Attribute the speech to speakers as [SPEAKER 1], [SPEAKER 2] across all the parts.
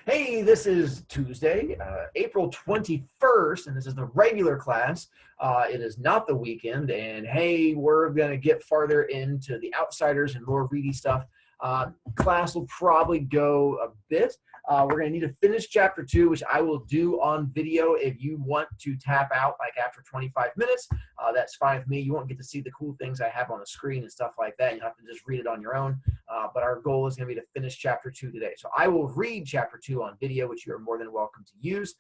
[SPEAKER 1] Hey, this is Tuesday, April 21st, and this is the regular class. It is not the weekend, and hey, we're going to get farther into the outsiders and more reedy stuff. Class will probably go a bit. We're going to need to finish chapter 2, which I will do on video. If you want to tap out like after 25 minutes, that's fine with me. You won't get to see the cool things I have on the screen and stuff like that. You have to just read it on your own. But our goal is going to be to finish chapter 2 today. So I will read chapter 2 on video, which you are more than welcome to use.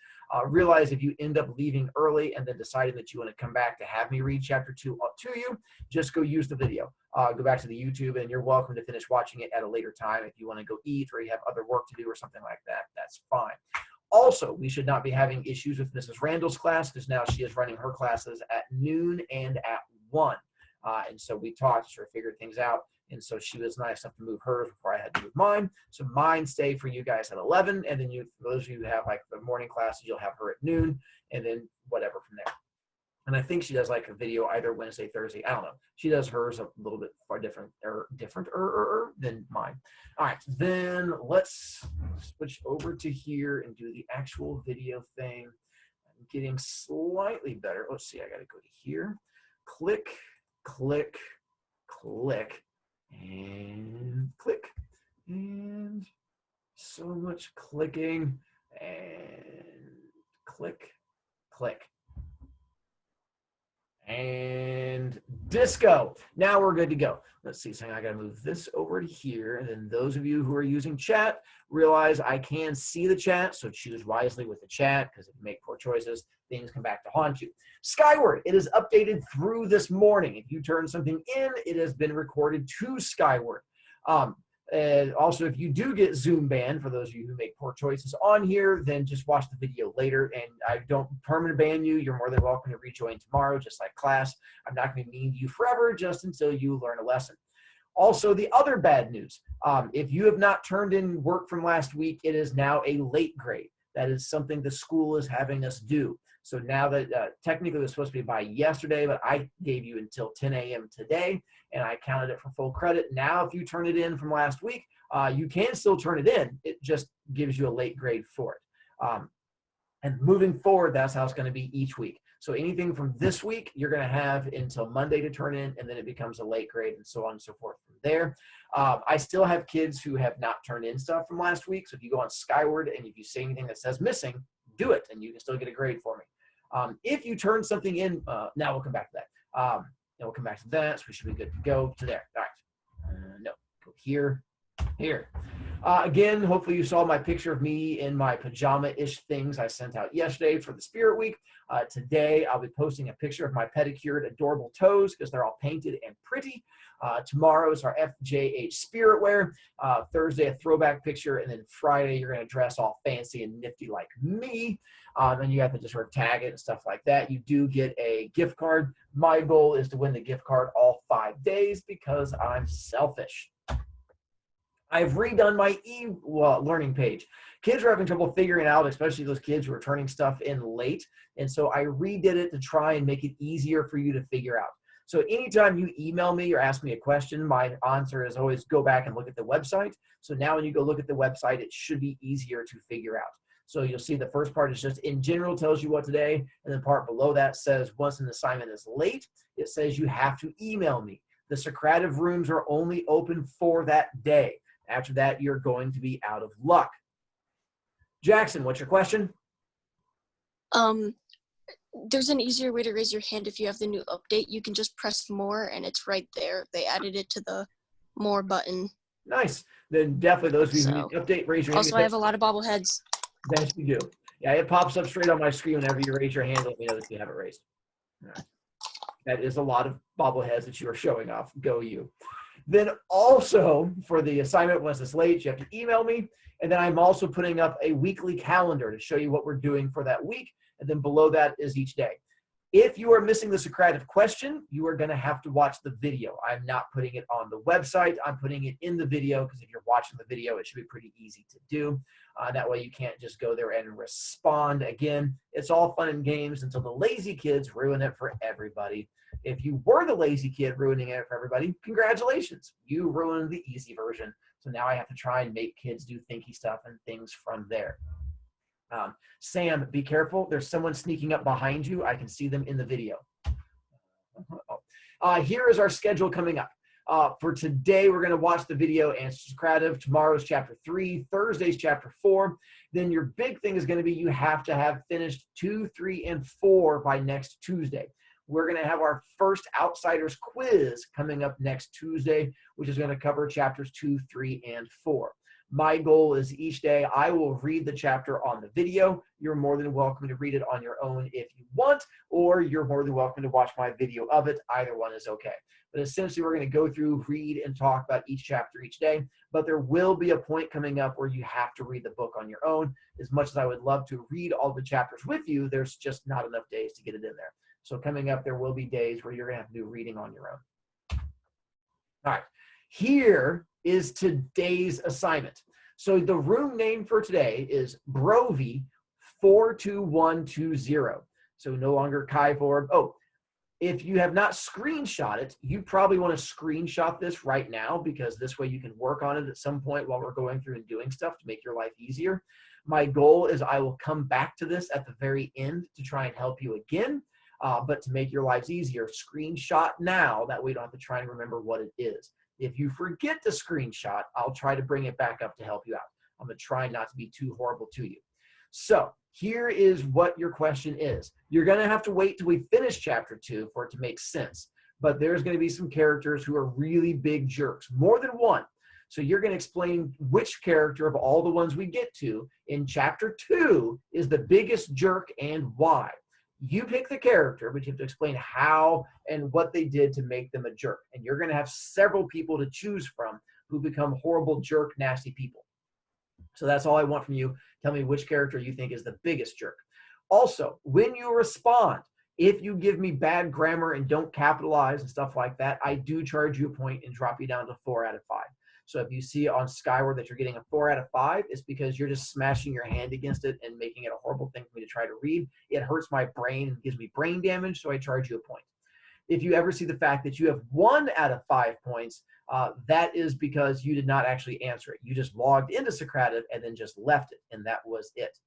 [SPEAKER 1] Realize if you end up leaving early and then deciding that you want to come back to have me read chapter 2 to you, just go use the video. Go back to the YouTube, and you're welcome to finish watching it at a later time. If you want to go eat or you have other work to do or something like that, that's fine. Also, we should not be having issues with Mrs. Randall's class because now she is running her classes at noon and at 1. And so we talked, sort of figured things out. And so she was nice enough to move hers before I had to move mine. So mine stay for you guys at 11. And then for those of you who have like the morning classes, you'll have her at noon and then whatever from there. And I think she does like a video either Wednesday, Thursday. I don't know. She does hers a little bit far different than mine. All right, then let's switch over to here and do the actual video thing. I'm getting slightly better. Let's see. I got to go to here. Click, click, click, and click. And so much clicking and click, click. And disco. Now we're good to go. Let's see. So I got to move this over to here. And then those of you who are using chat realize I can see the chat. So choose wisely with the chat, because if you make poor choices, things come back to haunt you. Skyward. It is updated through this morning. If you turn something in, it has been recorded to Skyward. And also, if you do get Zoom banned, for those of you who make poor choices on here, then just watch the video later. And I don't permanent ban you. You're more than welcome to rejoin tomorrow, just like class. I'm not going to be mean to you forever, just until you learn a lesson. Also, the other bad news, if you have not turned in work from last week, it is now a late grade. That is something the school is having us do. So now that technically it was supposed to be by yesterday, but I gave you until 10 a.m. today, and I counted it for full credit. Now, if you turn it in from last week, you can still turn it in. It just gives you a late grade for it. And moving forward, that's how it's going to be each week. So anything from this week, you're going to have until Monday to turn in, and then it becomes a late grade and so on and so forth from there. I still have kids who have not turned in stuff from last week. So if you go on Skyward and if you see anything that says missing, do it, and you can still get a grade for me. If you turn something in, now we'll come back to that. Now we'll come back to that, so we should be good to go to there. All right. No, go here, here. Again, hopefully you saw my picture of me in my pajama-ish things I sent out yesterday for the Spirit Week. Today, I'll be posting a picture of my pedicured, adorable toes because they're all painted and pretty. Tomorrow is our FJH Spirit Wear. Thursday, a throwback picture. And then Friday, you're going to dress all fancy and nifty like me. And you have to just sort of tag it and stuff like that. You do get a gift card. My goal is to win the gift card all 5 days because I'm selfish. I've redone my e-learning page. Kids are having trouble figuring out, especially those kids who are turning stuff in late. And so I redid it to try and make it easier for you to figure out. So anytime you email me or ask me a question, my answer is always go back and look at the website. So now when you go look at the website, it should be easier to figure out. So you'll see the first part is just in general tells you what today. And the part below that says once an assignment is late, it says you have to email me. The Socrative rooms are only open for that day. After that, you're going to be out of luck. Jackson, what's your question?
[SPEAKER 2] There's an easier way to raise your hand if you have the new update. You can just press more, and it's right there. They added it to the more button.
[SPEAKER 1] Nice. Then definitely those of you who need to update, raise your hand.
[SPEAKER 2] Also, I have a lot of bobbleheads.
[SPEAKER 1] Yes, you do. Yeah, it pops up straight on my screen whenever you raise your hand. Let me know that you have it raised. All right. That is a lot of bobbleheads that you are showing off. Go you. Then also for the assignment, once it's late, you have to email me. And then I'm also putting up a weekly calendar to show you what we're doing for that week. And then below that is each day. If you are missing the Socrative question, you are going to have to watch the video. I'm not putting it on the website. I'm putting it in the video because if you're watching the video, it should be pretty easy to do. That way you can't just go there and respond. Again, it's all fun and games until the lazy kids ruin it for everybody. If you were the lazy kid ruining it for everybody, congratulations. You ruined the easy version. So now I have to try and make kids do thinky stuff and things from there. Sam, be careful. There's someone sneaking up behind you. I can see them in the video. Here is our schedule coming up. For today, we're going to watch the video Answers Socrative. Tomorrow's chapter 3, Thursday's chapter 4. Then your big thing is going to be you have to have finished 2, 3, and 4 by next Tuesday. We're going to have our first Outsiders quiz coming up next Tuesday, which is going to cover chapters 2, 3, and 4. My goal is each day I will read the chapter on the video. You're more than welcome to read it on your own if you want, or you're more than welcome to watch my video of it. Either one is okay. But essentially, we're going to go through, read, and talk about each chapter each day. But there will be a point coming up where you have to read the book on your own. As much as I would love to read all the chapters with you, there's just not enough days to get it in there. So coming up, there will be days where you're going to have to do reading on your own. All right. Here is today's assignment. So the room name for today is Brovi 42120. So no longer Kai Vorb. Oh, if you have not screenshot it, you probably want to screenshot this right now, because this way you can work on it at some point while we're going through and doing stuff to make your life easier. My goal is I will come back to this at the very end to try and help you again. But to make your lives easier, screenshot now. That way you don't have to try and remember what it is. If you forget to screenshot, I'll try to bring it back up to help you out. I'm going to try not to be too horrible to you. So here is what your question is. You're going to have to wait till we finish chapter 2 for it to make sense. But there's going to be some characters who are really big jerks, more than one. So you're going to explain which character of all the ones we get to in chapter 2 is the biggest jerk and why. You pick the character, but you have to explain how and what they did to make them a jerk. And you're going to have several people to choose from who become horrible, jerk, nasty people. So that's all I want from you. Tell me which character you think is the biggest jerk. Also, when you respond, if you give me bad grammar and don't capitalize and stuff like that, I do charge you a point and drop you down to 4 out of 5. So if you see on Skyward that you're getting a 4 out of 5, it's because you're just smashing your hand against it and making it a horrible thing for me to try to read. It hurts my brain and gives me brain damage, so I charge you a point. If you ever see the fact that you have 1 out of 5 points, that is because you did not actually answer it. You just logged into Socrative and then just left it, and that was it.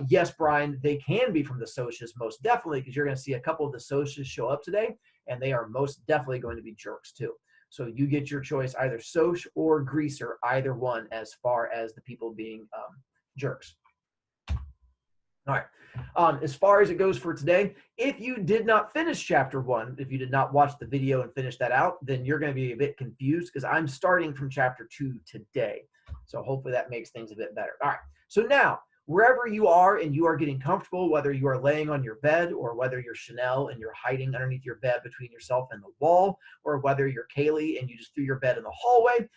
[SPEAKER 1] Yes, Brian, they can be from the socias, most definitely, because you're going to see a couple of the socias show up today, and they are most definitely going to be jerks too. So you get your choice, either Soc or Greaser, either one, as far as the people being jerks. All right. As far as it goes for today, if you did not finish chapter 1, if you did not watch the video and finish that out, then you're going to be a bit confused because I'm starting from chapter 2 today. So hopefully that makes things a bit better. All right. So now, wherever you are and you are getting comfortable, whether you are laying on your bed or whether you're Chanel and you're hiding underneath your bed between yourself and the wall, or whether you're Kaylee and you just threw your bed in the hallway,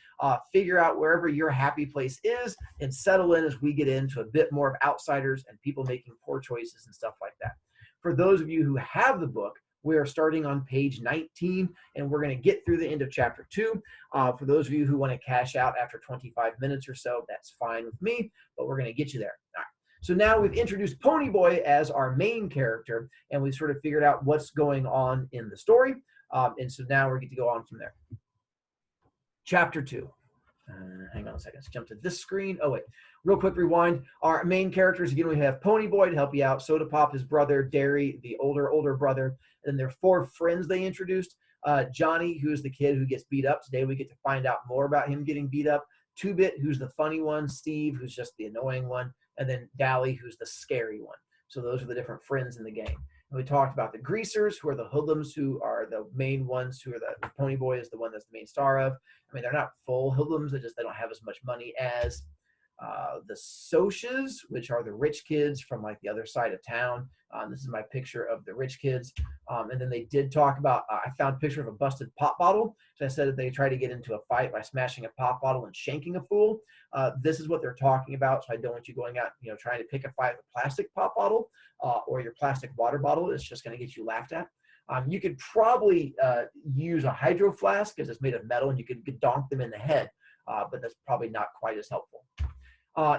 [SPEAKER 1] figure out wherever your happy place is and settle in as we get into a bit more of outsiders and people making poor choices and stuff like that. For those of you who have the book, we are starting on page 19, and we're going to get through the end of chapter 2. For those of you who want to cash out after 25 minutes or so, that's fine with me, but we're going to get you there. All right. So now we've introduced Ponyboy as our main character, and we've sort of figured out what's going on in the story. And so now we get to go on from there. Chapter 2. Hang on a second. Let's jump to this screen. Oh, wait. Real quick rewind. Our main characters, again, we have Ponyboy to help you out, Soda Pop, his brother, Derry, the older brother, and their 4 friends they introduced. Johnny, who's the kid who gets beat up. Today we get to find out more about him getting beat up. 2-Bit, who's the funny one. Steve, who's just the annoying one. And then Dally, who's the scary one. So those are the different friends in the game. And we talked about the Greasers, who are the hoodlums, who are the main ones, who are the Ponyboy is the one that's the main star of. I mean, they're not full hoodlums, they don't have as much money as the Socias, which are the rich kids from like the other side of town. This is my picture of the rich kids. And then they did talk about, I found a picture of a busted pop bottle. So I said that they tried to get into a fight by smashing a pop bottle and shanking a fool. This is what they're talking about. So I don't want you going out, trying to pick a fight with a plastic pop bottle or your plastic water bottle. It's just going to get you laughed at. You could probably use a hydro flask because it's made of metal and you could donk them in the head, but that's probably not quite as helpful.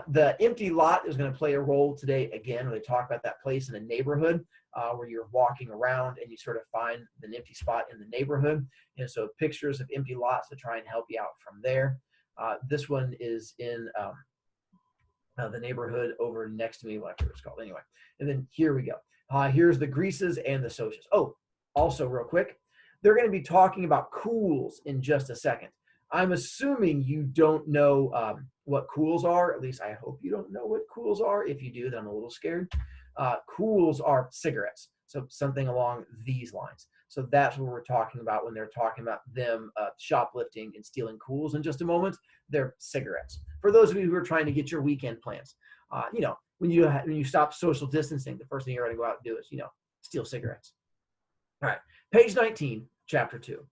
[SPEAKER 1] The empty lot is going to play a role today again when they talk about that place in the neighborhood where you're walking around and you sort of find an empty spot in the neighborhood. And so pictures of empty lots to try and help you out from there. This one is in the neighborhood over next to me, whatever it's called. Anyway, and then here we go. Here's the Greases and the Socias. Oh, also real quick, they're going to be talking about KOOLS in just a second. I'm assuming you don't know what KOOLS are. At least I hope you don't know what KOOLS are. If you do, then I'm a little scared. KOOLS are cigarettes. So something along these lines. So that's what we're talking about when they're talking about them shoplifting and stealing KOOLS in just a moment. They're cigarettes. For those of you who are trying to get your weekend plans, you know, when you stop social distancing, the first thing you're going to go out and do is, you know, steal cigarettes. All right, page 19, chapter 2.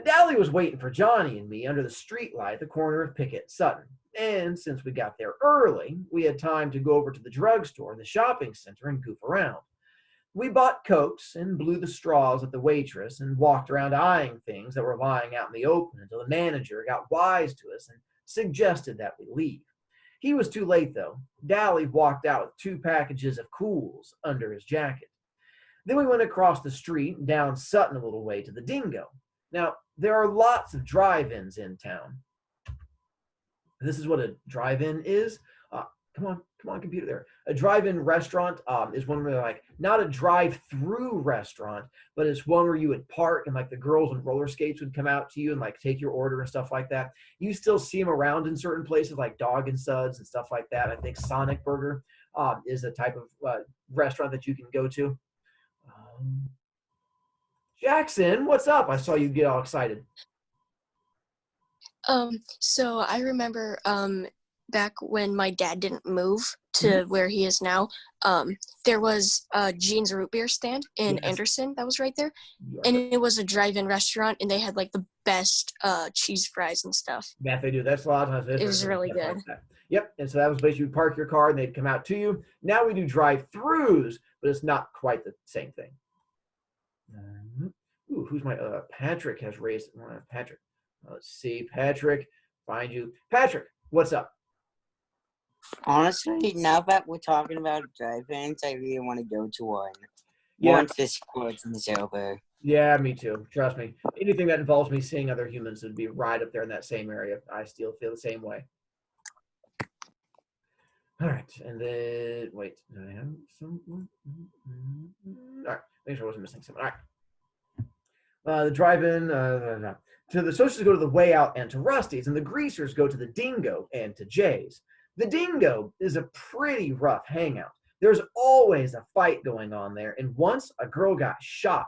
[SPEAKER 1] Dally was waiting for Johnny and me under the street light at the corner of Pickett and Sutton. And since we got there early, we had time to go over to the drugstore and the shopping center and goof around. We bought Cokes and blew the straws at the waitress and walked around eyeing things that were lying out in the open until the manager got wise to us and suggested that we leave. He was too late, though. Dally walked out with 2 packages of KOOLS under his jacket. Then we went across the street and down Sutton a little way to the Dingo. Now, there are lots of drive-ins in town. This is what a drive-in is. Come on, computer there. A drive-in restaurant is one where, like, not a drive-through restaurant, but it's one where you would park and, like, the girls on roller skates would come out to you and, like, take your order and stuff like that. You still see them around in certain places, like Dog and Suds and stuff like that. I think Sonic Burger is a type of restaurant that you can go to. Jackson, what's up? I saw you get all excited.
[SPEAKER 2] So I remember back when my dad didn't move to where he is now, there was a Jean's root beer stand in Anderson that was right there. And it was a drive-in restaurant, and they had like the best cheese fries and stuff.
[SPEAKER 1] Yeah, they do. That's a lot of times.
[SPEAKER 2] It was really good.
[SPEAKER 1] Like yep. And so that was basically you park your car and they'd come out to you. Now we do drive-throughs, but it's not quite the same thing. Ooh, who's my Patrick has raised Patrick. Let's see, Patrick, find you. Patrick, what's up?
[SPEAKER 3] Honestly, now that we're talking about drive-ins, I really want to go to one.
[SPEAKER 1] Yeah.
[SPEAKER 3] Once this quarantine is over.
[SPEAKER 1] Yeah, me too. Trust me. Anything that involves me seeing other humans would be right up there in that same area. I still feel the same way. All right, and then wait. Did I have someone? All right, make sure I wasn't missing someone. All right. The drive-in to the Socials go to the Way Out and to Rusty's, and the Greasers go to the Dingo and to Jay's. The Dingo is a pretty rough hangout. There's always a fight going on there, and once a girl got shot.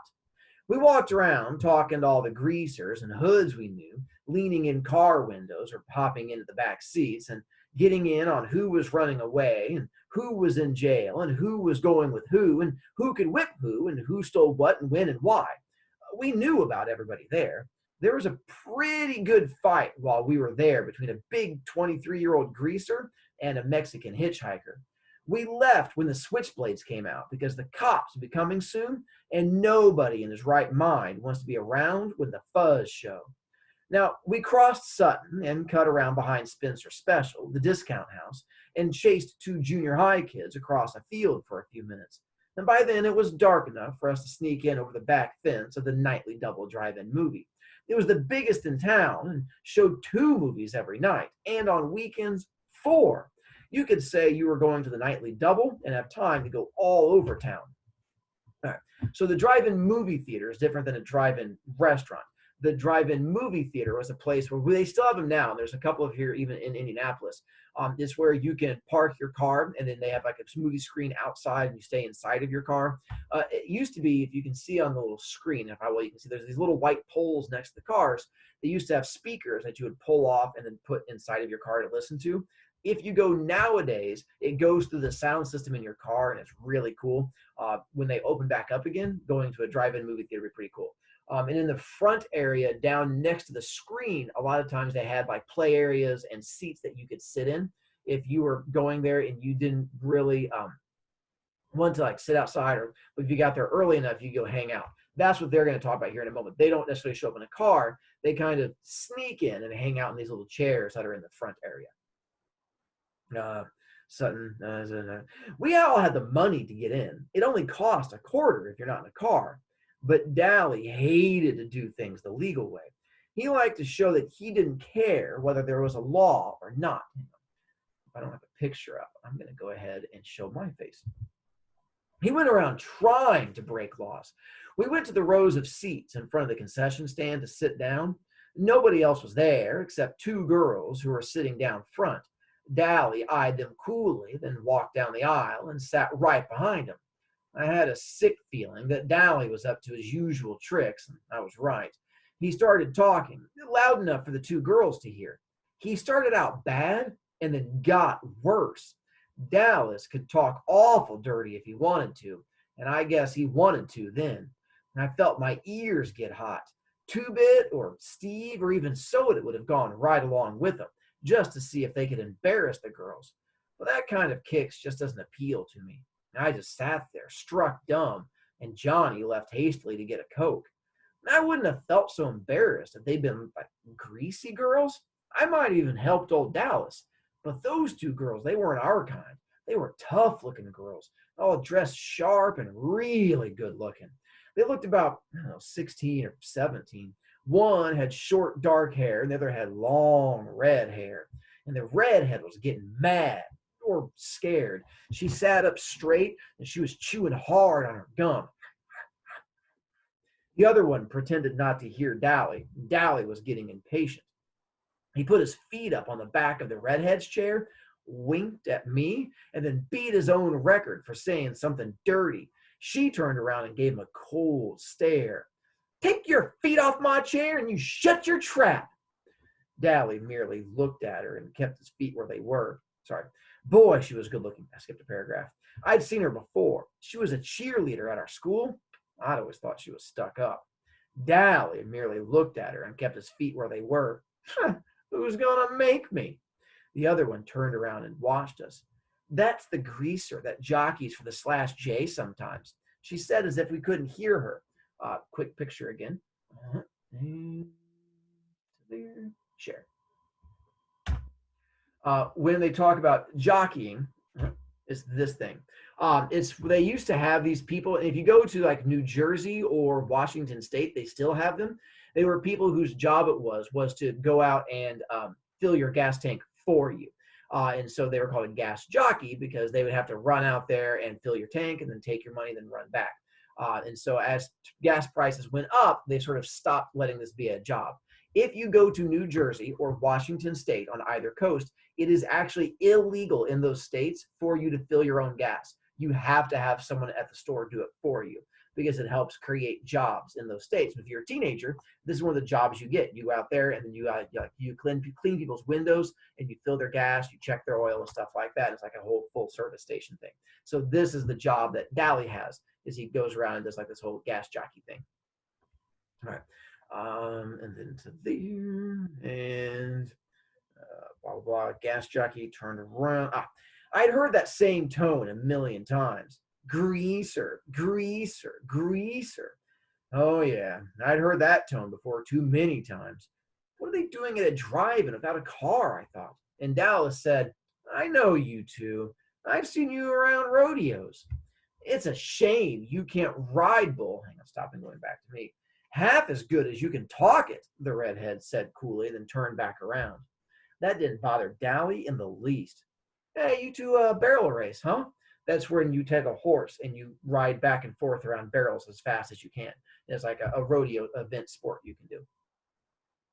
[SPEAKER 1] We walked around talking to all the greasers and hoods we knew, leaning in car windows or popping into the back seats and getting in on who was running away and who was in jail and who was going with who and who could whip who and who stole what and when and why. We knew about everybody there. There was a pretty good fight while we were there between a big 23-year-old greaser and a Mexican hitchhiker. We left when the switchblades came out because the cops will be coming soon, and nobody in his right mind wants to be around when the fuzz show. Now, we crossed Sutton and cut around behind Spencer Special, the discount house, and chased 2 junior high kids across a field for a few minutes. And by then, it was dark enough for us to sneak in over the back fence of the nightly double drive-in movie. It was the biggest in town and showed 2 movies every night, and on weekends, 4. You could say you were going to the nightly double and have time to go all over town. All right. So the drive-in movie theater is different than a drive-in restaurant. The drive-in movie theater was a place where they still have them now. And there's a couple of here even in Indianapolis. It's where you can park your car and then they have like a movie screen outside and you stay inside of your car. It used to be, if you can see on the little screen, you can see there's these little white poles next to the cars. They used to have speakers that you would pull off and then put inside of your car to listen to. If you go nowadays, it goes through the sound system in your car and it's really cool. When they open back up again, going to a drive-in movie theater would be pretty cool. And in the front area down next to the screen, a lot of times they had like play areas and seats that you could sit in. If you were going there and you didn't really want to like sit outside, or if you got there early enough, you go hang out. That's what they're going to talk about here in a moment. They don't necessarily show up in a car. They kind of sneak in and hang out in these little chairs that are in the front area. Sutton, we all had the money to get in. It only cost $0.25 if you're not in a car. But Dally hated to do things the legal way. He liked to show that he didn't care whether there was a law or not. If I don't have a picture up, I'm going to go ahead and show my face. He went around trying to break laws. We went to the rows of seats in front of the concession stand to sit down. Nobody else was there except two girls who were sitting down front. Dally eyed them coolly, then walked down the aisle and sat right behind him. I had a sick feeling that Dally was up to his usual tricks, and I was right. He started talking, loud enough for the two girls to hear. He started out bad and then got worse. Dallas could talk awful dirty if he wanted to, and I guess he wanted to then. And I felt my ears get hot. Two-Bit or Steve or even Soda would have gone right along with them, just to see if they could embarrass the girls. But that kind of kicks just doesn't appeal to me. I just sat there, struck dumb, and Johnny left hastily to get a Coke. And I wouldn't have felt so embarrassed if they'd been like greasy girls. I might have even helped old Dallas. But those two girls, they weren't our kind. They were tough-looking girls, all dressed sharp and really good-looking. They looked about, 16 or 17. One had short, dark hair, and the other had long, red hair. And the redhead was getting mad or scared. She sat up straight, and she was chewing hard on her gum. The other one pretended not to hear Dally. Dally was getting impatient. He put his feet up on the back of the redhead's chair, winked at me, and then beat his own record for saying something dirty. She turned around and gave him a cold stare. "Take your feet off my chair and you shut your trap." Dally merely looked at her and kept his feet where they were. Sorry. Boy, she was good looking. I skipped a paragraph. I'd seen her before. She was a cheerleader at our school. I'd always thought she was stuck up. Dally merely looked at her and kept his feet where they were. Who's gonna make me? The other one turned around and watched us. "That's the greaser that jockeys for the /J sometimes," she said as if we couldn't hear her. Quick picture again. And there. Share. When they talk about jockeying, it's this thing. They used to have these people, and if you go to like New Jersey or Washington State, they still have them. They were people whose job it was to go out and fill your gas tank for you. And so they were called a gas jockey because they would have to run out there and fill your tank and then take your money, then run back. And so as gas prices went up, they sort of stopped letting this be a job. If you go to New Jersey or Washington State on either coast, it is actually illegal in those states for you to fill your own gas. You have to have someone at the store do it for you because it helps create jobs in those states. If you're a teenager, this is one of the jobs you get. You go out there and then you clean people's windows and you fill their gas, you check their oil and stuff like that. It's like a whole full service station thing. So this is the job that Dally has, is he goes around and does like this whole gas jockey thing. All right. And then to there and blah, blah, blah. Gas jockey turned around. I'd heard that same tone a million times. Greaser, greaser, greaser. Oh, yeah. I'd heard that tone before too many times. What are they doing at a drive-in without a car, I thought. And Dallas said, "I know you two. I've seen you around rodeos. It's a shame you can't ride bull." Hang on, stop and going back to me. "Half as good as you can talk it," the redhead said coolly, then turned back around. That didn't bother Dally in the least. "Hey, you two barrel race, huh?" That's when you take a horse and you ride back and forth around barrels as fast as you can. It's like a rodeo event sport you can do.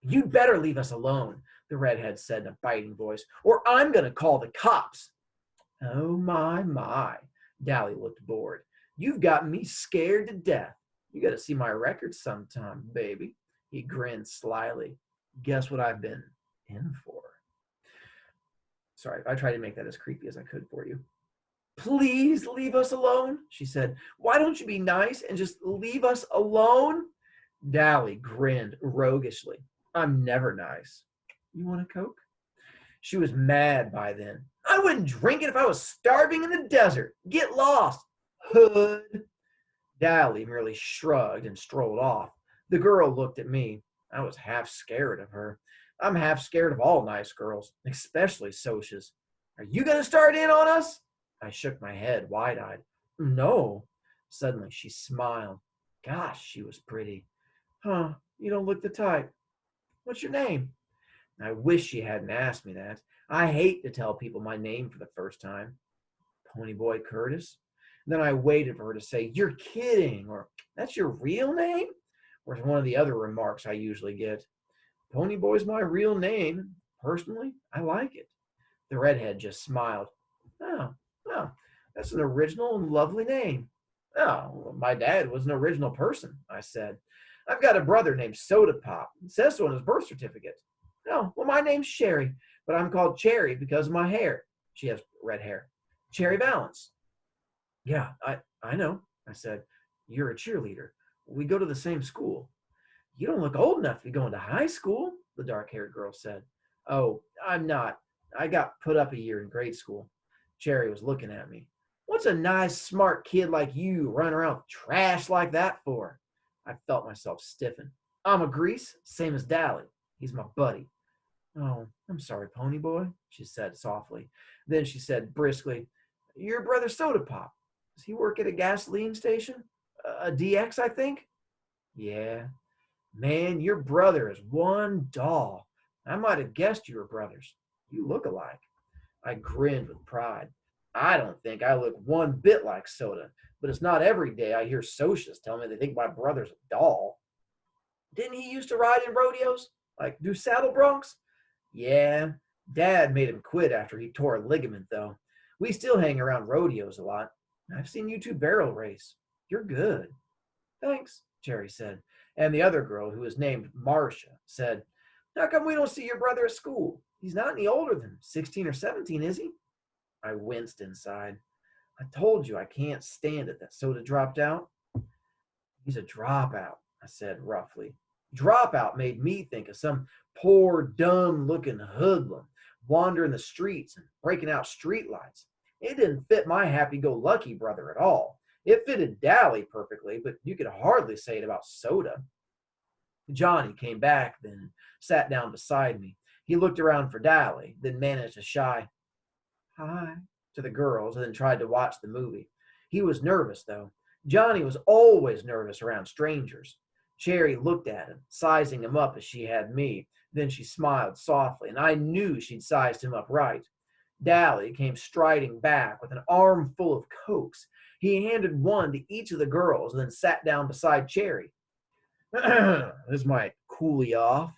[SPEAKER 1] "You'd better leave us alone," the redhead said in a biting voice, "or I'm going to call the cops." Oh, my. Dally looked bored. "You've got me scared to death. You got to see my record sometime, baby." He grinned slyly. "Guess what I've been in for?" Sorry, I tried to make that as creepy as I could for you. "Please leave us alone," she said. "Why don't you be nice and just leave us alone?" Dally grinned roguishly. "I'm never nice. You want a Coke?" She was mad by then. "I wouldn't drink it if I was starving in the desert. Get lost, hood." Dally merely shrugged and strolled off. The girl looked at me. I was half scared of her. I'm half scared of all nice girls, especially Socias. "Are you going to start in on us?" I shook my head, wide-eyed. "No." Suddenly she smiled. Gosh, she was pretty. "Huh, you don't look the type." What's your name? I wish she hadn't asked me that. I hate to tell people my name for the first time. Ponyboy Curtis. And then I waited for her to say, you're kidding, or that's your real name? Or one of the other remarks I usually get. Ponyboy's my real name. Personally, I like it. The redhead just smiled. Oh, oh, that's an original and lovely name. Oh, well, my dad was an original person, I said. I've got a brother named Soda Pop. It says so on his birth certificate. Oh, well, my name's Sherry, but I'm called Cherry because of my hair. She has red hair. Cherry Valance. Yeah, I know, I said. You're a cheerleader. We go to the same school. You don't look old enough to be going to high school, the dark-haired girl said. Oh, I'm not. I got put up a year in grade school. Cherry was looking at me. What's a nice, smart kid like you running around with trash like that for? I felt myself stiffen. I'm a grease, same as Dally. He's my buddy. Oh, I'm sorry, Ponyboy, she said softly. Then she said briskly, your brother Soda Pop. Does he work at a gasoline station? A DX, I think? Yeah. Man, your brother is one doll. I might have guessed you were brothers. You look alike. I grinned with pride. I don't think I look one bit like Soda, but it's not every day I hear socias tell me they think my brother's a doll. Didn't he used to ride in rodeos? Like do saddle broncs? Yeah, Dad made him quit after he tore a ligament, though. We still hang around rodeos a lot. I've seen you two barrel race. You're good. Thanks, Cherry said. And the other girl, who was named Marcia, said, how come we don't see your brother at school? He's not any older than 16 or 17, is he? I winced inside. I told you I can't stand it that Soda dropped out. He's a dropout, I said roughly. Dropout made me think of some poor, dumb-looking hoodlum wandering the streets and breaking out streetlights. It didn't fit my happy-go-lucky brother at all. It fitted Dally perfectly, but you could hardly say it about Soda. Johnny came back then and sat down beside me. He looked around for Dally, then managed a shy hi to the girls, and then tried to watch the movie. He was nervous, though. Johnny was always nervous around strangers. Cherry looked at him, sizing him up as she had me. Then she smiled softly, and I knew she'd sized him up right. Dally came striding back with an armful of Cokes. He handed one to each of the girls and then sat down beside Cherry. This might cool you off.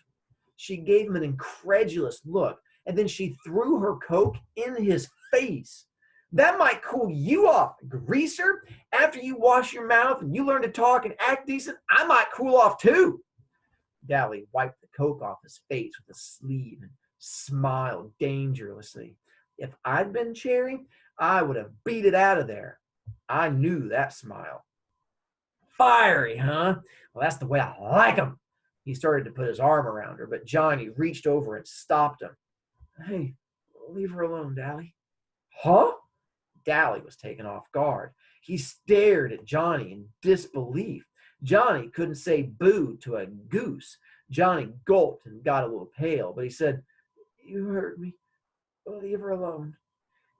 [SPEAKER 1] She gave him an incredulous look, and then she threw her Coke in his face. That might cool you off, greaser. After you wash your mouth and you learn to talk and act decent, I might cool off too. Dally wiped the Coke off his face with a sleeve and smiled dangerously. If I'd been Cherry, I would have beat it out of there. I knew that smile. Fiery, huh? Well, that's the way I like 'em. He started to put his arm around her, but Johnny reached over and stopped him. Hey, leave her alone, Dally. Huh? Dally was taken off guard. He stared at Johnny in disbelief. Johnny couldn't say boo to a goose. Johnny gulped and got a little pale, but he said, you hurt me. Leave her alone.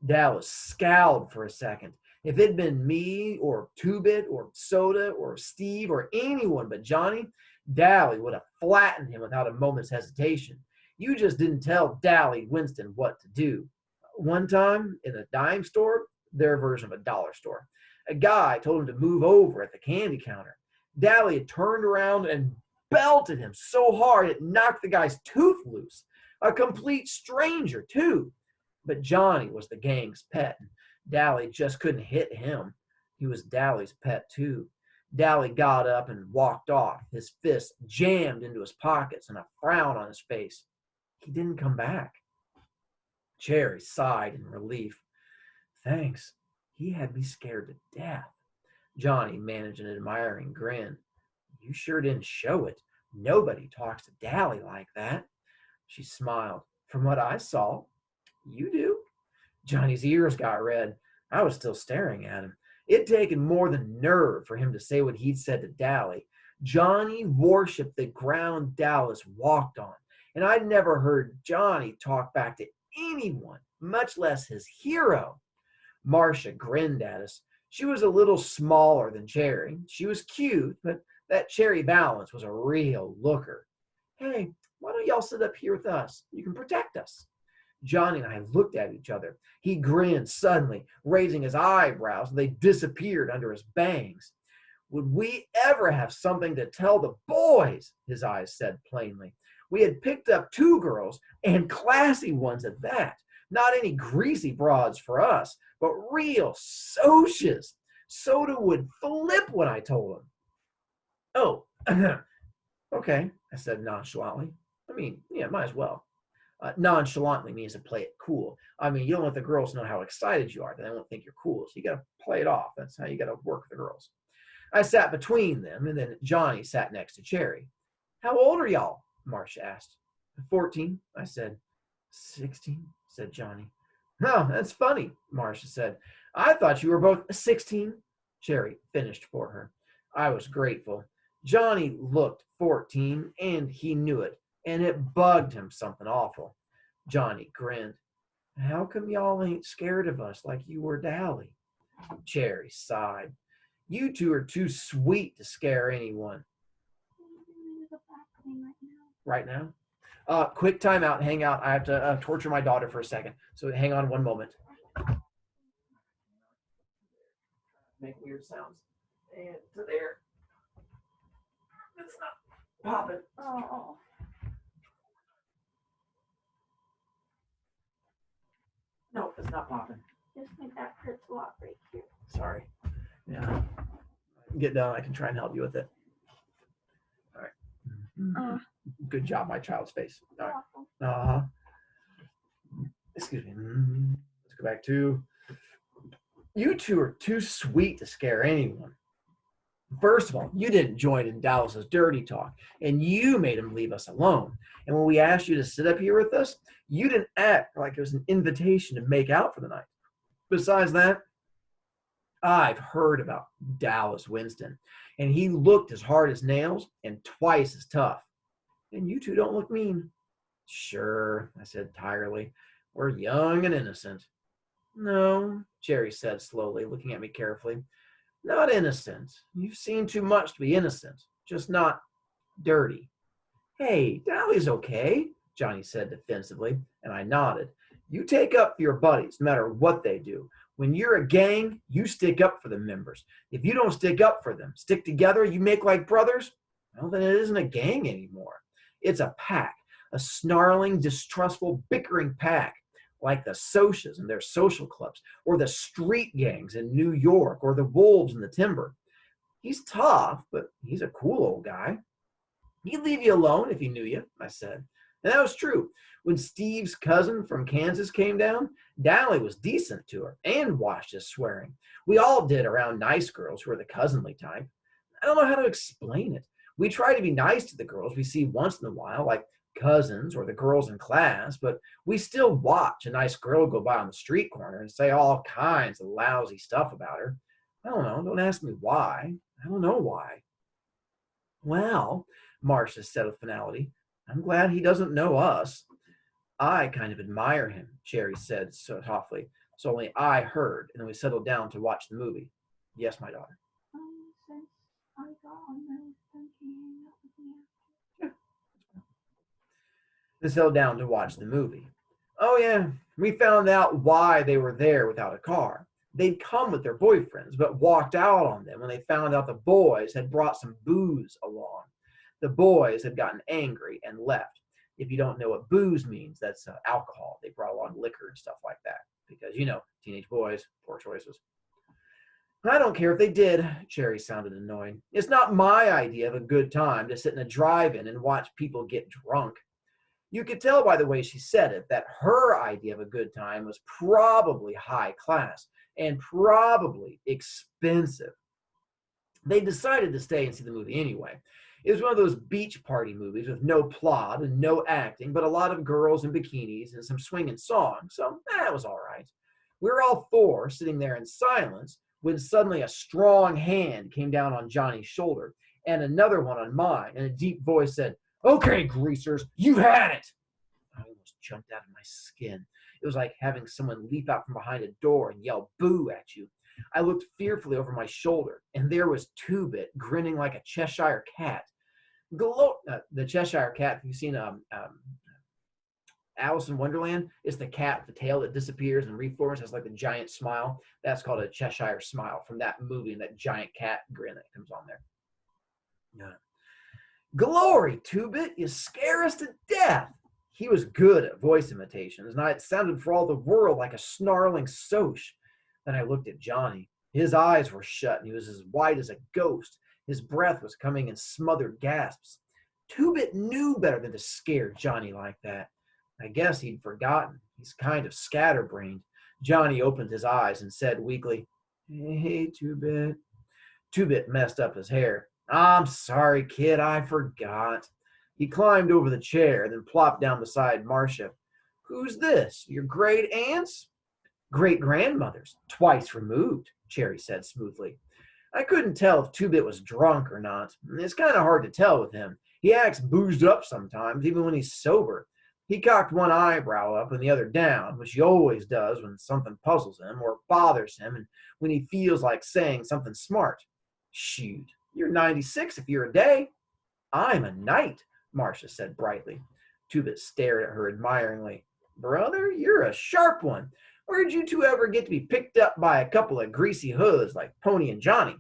[SPEAKER 1] Dallas scowled for a second. If it'd been me or Two-Bit or Soda or Steve or anyone but Johnny, Dally would have flattened him without a moment's hesitation. You just didn't tell Dally Winston what to do. One time in a dime store, their version of a dollar store, a guy told him to move over at the candy counter. Dally had turned around and belted him so hard it knocked the guy's tooth loose. A complete stranger, too. But Johnny was the gang's pet. Dally just couldn't hit him. He was Dally's pet, too. Dally got up and walked off, his fists jammed into his pockets and a frown on his face. He didn't come back. Cherry sighed in relief. Thanks. He had me scared to death. Johnny managed an admiring grin. You sure didn't show it. Nobody talks to Dally like that. She smiled. From what I saw, you do. Johnny's ears got red. I was still staring at him. It'd taken more than nerve for him to say what he'd said to Dally. Johnny worshipped the ground Dallas walked on, and I'd never heard Johnny talk back to anyone, much less his hero. Marcia grinned at us. She was a little smaller than Cherry. She was cute, but that Cherry Valance was a real looker. Hey, Why don't y'all sit up here with us? You can protect us. Johnny and I looked at each other. He grinned suddenly, raising his eyebrows, and they disappeared under his bangs. Would we ever have something to tell the boys? His eyes said plainly. We had picked up 2 girls, and classy ones at that. Not any greasy broads for us, but real socias. Soda would flip when I told him. Oh, okay, I said nonchalantly. I mean, yeah, might as well. Nonchalantly means to play it cool. I mean, you don't let the girls know how excited you are. Then they won't think you're cool. So you got to play it off. That's how you got to work with the girls. I sat between them, and then Johnny sat next to Cherry. How old are y'all? Marcia asked. 14, I said. 16, said Johnny. Oh, that's funny, Marcia said. I thought you were both 16. Cherry finished for her. I was grateful. Johnny looked 14, and he knew it, and it bugged him something awful. Johnny grinned. How come y'all ain't scared of us like you were Dally? Cherry sighed. You 2 are too sweet to scare anyone. Right now? Quick timeout, hang out. I have to torture my daughter for a second. So hang on one moment. Make weird sounds. And to there. It's not popping. Oh. No, it's not popping.
[SPEAKER 4] Just my back hurts a lot right here.
[SPEAKER 1] Sorry. Yeah. Get done. I can try and help you with it. All right. Good job, my child's face. All right. Excuse me. Let's go back to you 2 are too sweet to scare anyone. First of all, you didn't join in Dallas's dirty talk, and you made him leave us alone. And when we asked you to sit up here with us, you didn't act like it was an invitation to make out for the night. Besides that, I've heard about Dallas Winston, and he looked as hard as nails and twice as tough. And you 2 don't look mean. Sure, I said tiredly. We're young and innocent. No, Cherry said slowly, looking at me carefully. Not innocent. You've seen too much to be innocent. Just not dirty. Hey, Dally's okay, Johnny said defensively, and I nodded. You take up for your buddies, no matter what they do. When you're a gang, you stick up for the members. If you don't stick up for them, stick together, you make like brothers, well, then it isn't a gang anymore. It's a pack, a snarling, distrustful, bickering pack, like the socias and their social clubs, or the street gangs in New York, or the wolves in the timber. He's tough, but he's a cool old guy. He'd leave you alone if he knew you, I said. And that was true. When Steve's cousin from Kansas came down, Dally was decent to her and watched his swearing. We all did around nice girls who were the cousinly type. I don't know how to explain it. We try to be nice to the girls we see once in a while, like cousins or the girls in class, but we still watch a nice girl go by on the street corner and say all kinds of lousy stuff about her. I don't know. Don't ask me why. I don't know why. Well, Marcia said with finality, I'm glad he doesn't know us. I kind of admire him, Cherry said so softly. So only I heard, and then we settled down to watch the movie. Yes, my daughter.
[SPEAKER 4] Since I got on those, don't you hang out with me?
[SPEAKER 1] They settled down to watch the movie. Oh yeah, we found out why they were there without a car. They'd come with their boyfriends, but walked out on them when they found out the boys had brought some booze along. The boys had gotten angry and left. If you don't know what booze means, that's alcohol. They brought along liquor and stuff like that because, you know, teenage boys, poor choices. I don't care if they did, Cherry sounded annoyed. It's not my idea of a good time to sit in a drive-in and watch people get drunk. You could tell by the way she said it that her idea of a good time was probably high class and probably expensive. They decided to stay and see the movie anyway. It was one of those beach party movies with no plot and no acting, but a lot of girls in bikinis and some swinging songs, so that was all right. We were all 4 sitting there in silence when suddenly a strong hand came down on Johnny's shoulder and another one on mine, and a deep voice said, "Okay, greasers, you had it." I almost jumped out of my skin. It was like having someone leap out from behind a door and yell boo at you. I looked fearfully over my shoulder, and there was Two-Bit grinning like a Cheshire cat. The Cheshire Cat, if you've seen Alice in Wonderland, it's the cat with the tail that disappears and reforms, has like a giant smile. That's called a Cheshire smile from that movie, and that giant cat grin that comes on there. Yeah. Glory, Two-Bit, you scare us to death. He was good at voice imitations, and it sounded for all the world like a snarling soch. Then I looked at Johnny. His eyes were shut, and he was as white as a ghost. His breath was coming in smothered gasps. Two-Bit knew better than to scare Johnny like that. I guess he'd forgotten. He's kind of scatterbrained. Johnny opened his eyes and said weakly, "Hey, Two-Bit." Two-Bit messed up his hair. "I'm sorry, kid, I forgot." He climbed over the chair, then plopped down beside Marcia. "Who's this? Your great aunts?" "Great-grandmothers, twice removed," Cherry said smoothly. I couldn't tell if Two-Bit was drunk or not. It's kind of hard to tell with him. He acts boozed up sometimes, even when he's sober. He cocked one eyebrow up and the other down, which he always does when something puzzles him or bothers him, and when he feels like saying something smart. "Shoot, you're 96 if you're a day." "I'm a knight," Marcia said brightly. Two-Bit stared at her admiringly. "Brother, you're a sharp one. Where'd you two ever get to be picked up by a couple of greasy hoods like Pony and Johnny?"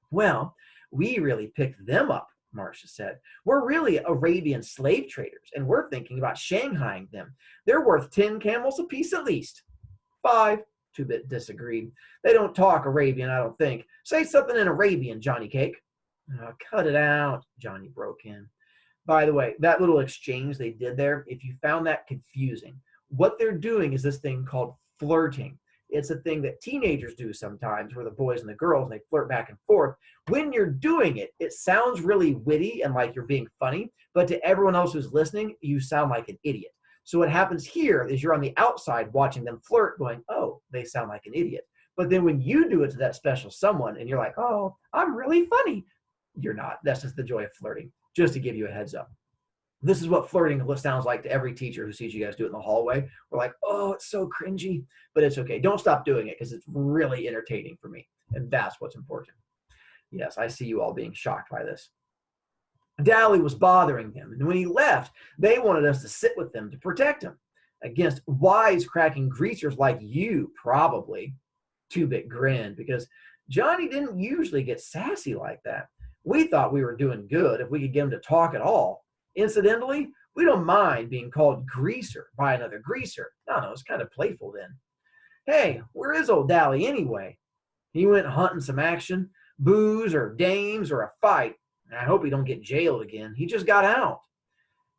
[SPEAKER 1] "Well, we really picked them up," Marcia said. "We're really Arabian slave traders, and we're thinking about shanghaiing them. They're worth 10 camels apiece at least." "5, Two-Bit disagreed. "They don't talk Arabian, I don't think. Say something in Arabian, Johnny Cake." "Oh, cut it out," Johnny broke in. By the way, that little exchange they did there, if you found that confusing, what they're doing is this thing called flirting. It's a thing that teenagers do sometimes where the boys and the girls, they flirt back and forth. When you're doing it, it sounds really witty and like you're being funny, but to everyone else who's listening, you sound like an idiot. So what happens here is you're on the outside watching them flirt going, "Oh, they sound like an idiot." But then when you do it to that special someone and you're like, "Oh, I'm really funny," you're not. That's just the joy of flirting, just to give you a heads up. This is what flirting sounds like to every teacher who sees you guys do it in the hallway. We're like, "Oh, it's so cringy," but it's okay. Don't stop doing it because it's really entertaining for me. And that's what's important. Yes, I see you all being shocked by this. Dally was bothering them, and when he left, they wanted us to sit with them to protect him against wisecracking greasers like you, probably. Two-Bit grinned because Johnny didn't usually get sassy like that. We thought we were doing good if we could get him to talk at all. Incidentally, we don't mind being called greaser by another greaser. No, it's kind of playful then. "Hey, where is old Dally anyway?" "He went hunting some action, booze or dames or a fight. I hope he don't get jailed again. He just got out."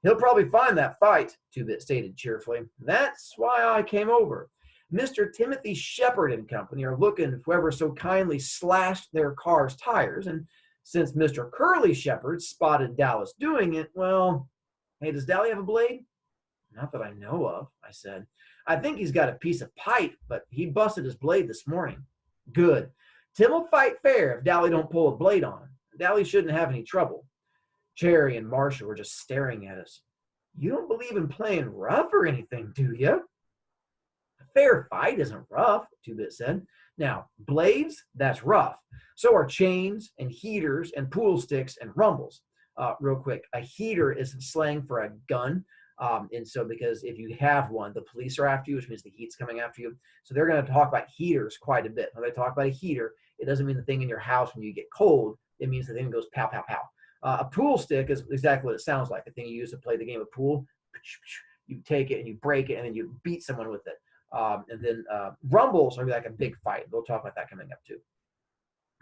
[SPEAKER 1] "He'll probably find that fight," Two-Bit stated cheerfully. "That's why I came over. Mr. Timothy Shepard and Company are looking for whoever so kindly slashed their car's tires, and since Mr. Curly Shepard spotted Dallas doing it, well, hey, does Dally have a blade?" "Not that I know of," I said. "I think he's got a piece of pipe, but he busted his blade this morning." "Good. Tim will fight fair if Dally don't pull a blade on him. Dally shouldn't have any trouble." Cherry and Marcia were just staring at us. "You don't believe in playing rough or anything, do you?" "A fair fight isn't rough," Two-Bit said. "Now, blades, that's rough. So are chains and heaters and pool sticks and rumbles." Real quick, a heater is slang for a gun. And so because if you have one, the police are after you, which means the heat's coming after you. So they're going to talk about heaters quite a bit. When they talk about a heater, it doesn't mean the thing in your house when you get cold. It means the thing goes pow, pow, pow. A pool stick is exactly what it sounds like, the thing you use to play the game of pool. You take it and you break it and then you beat someone with it. And then rumbles are like a big fight. We'll talk about that coming up too.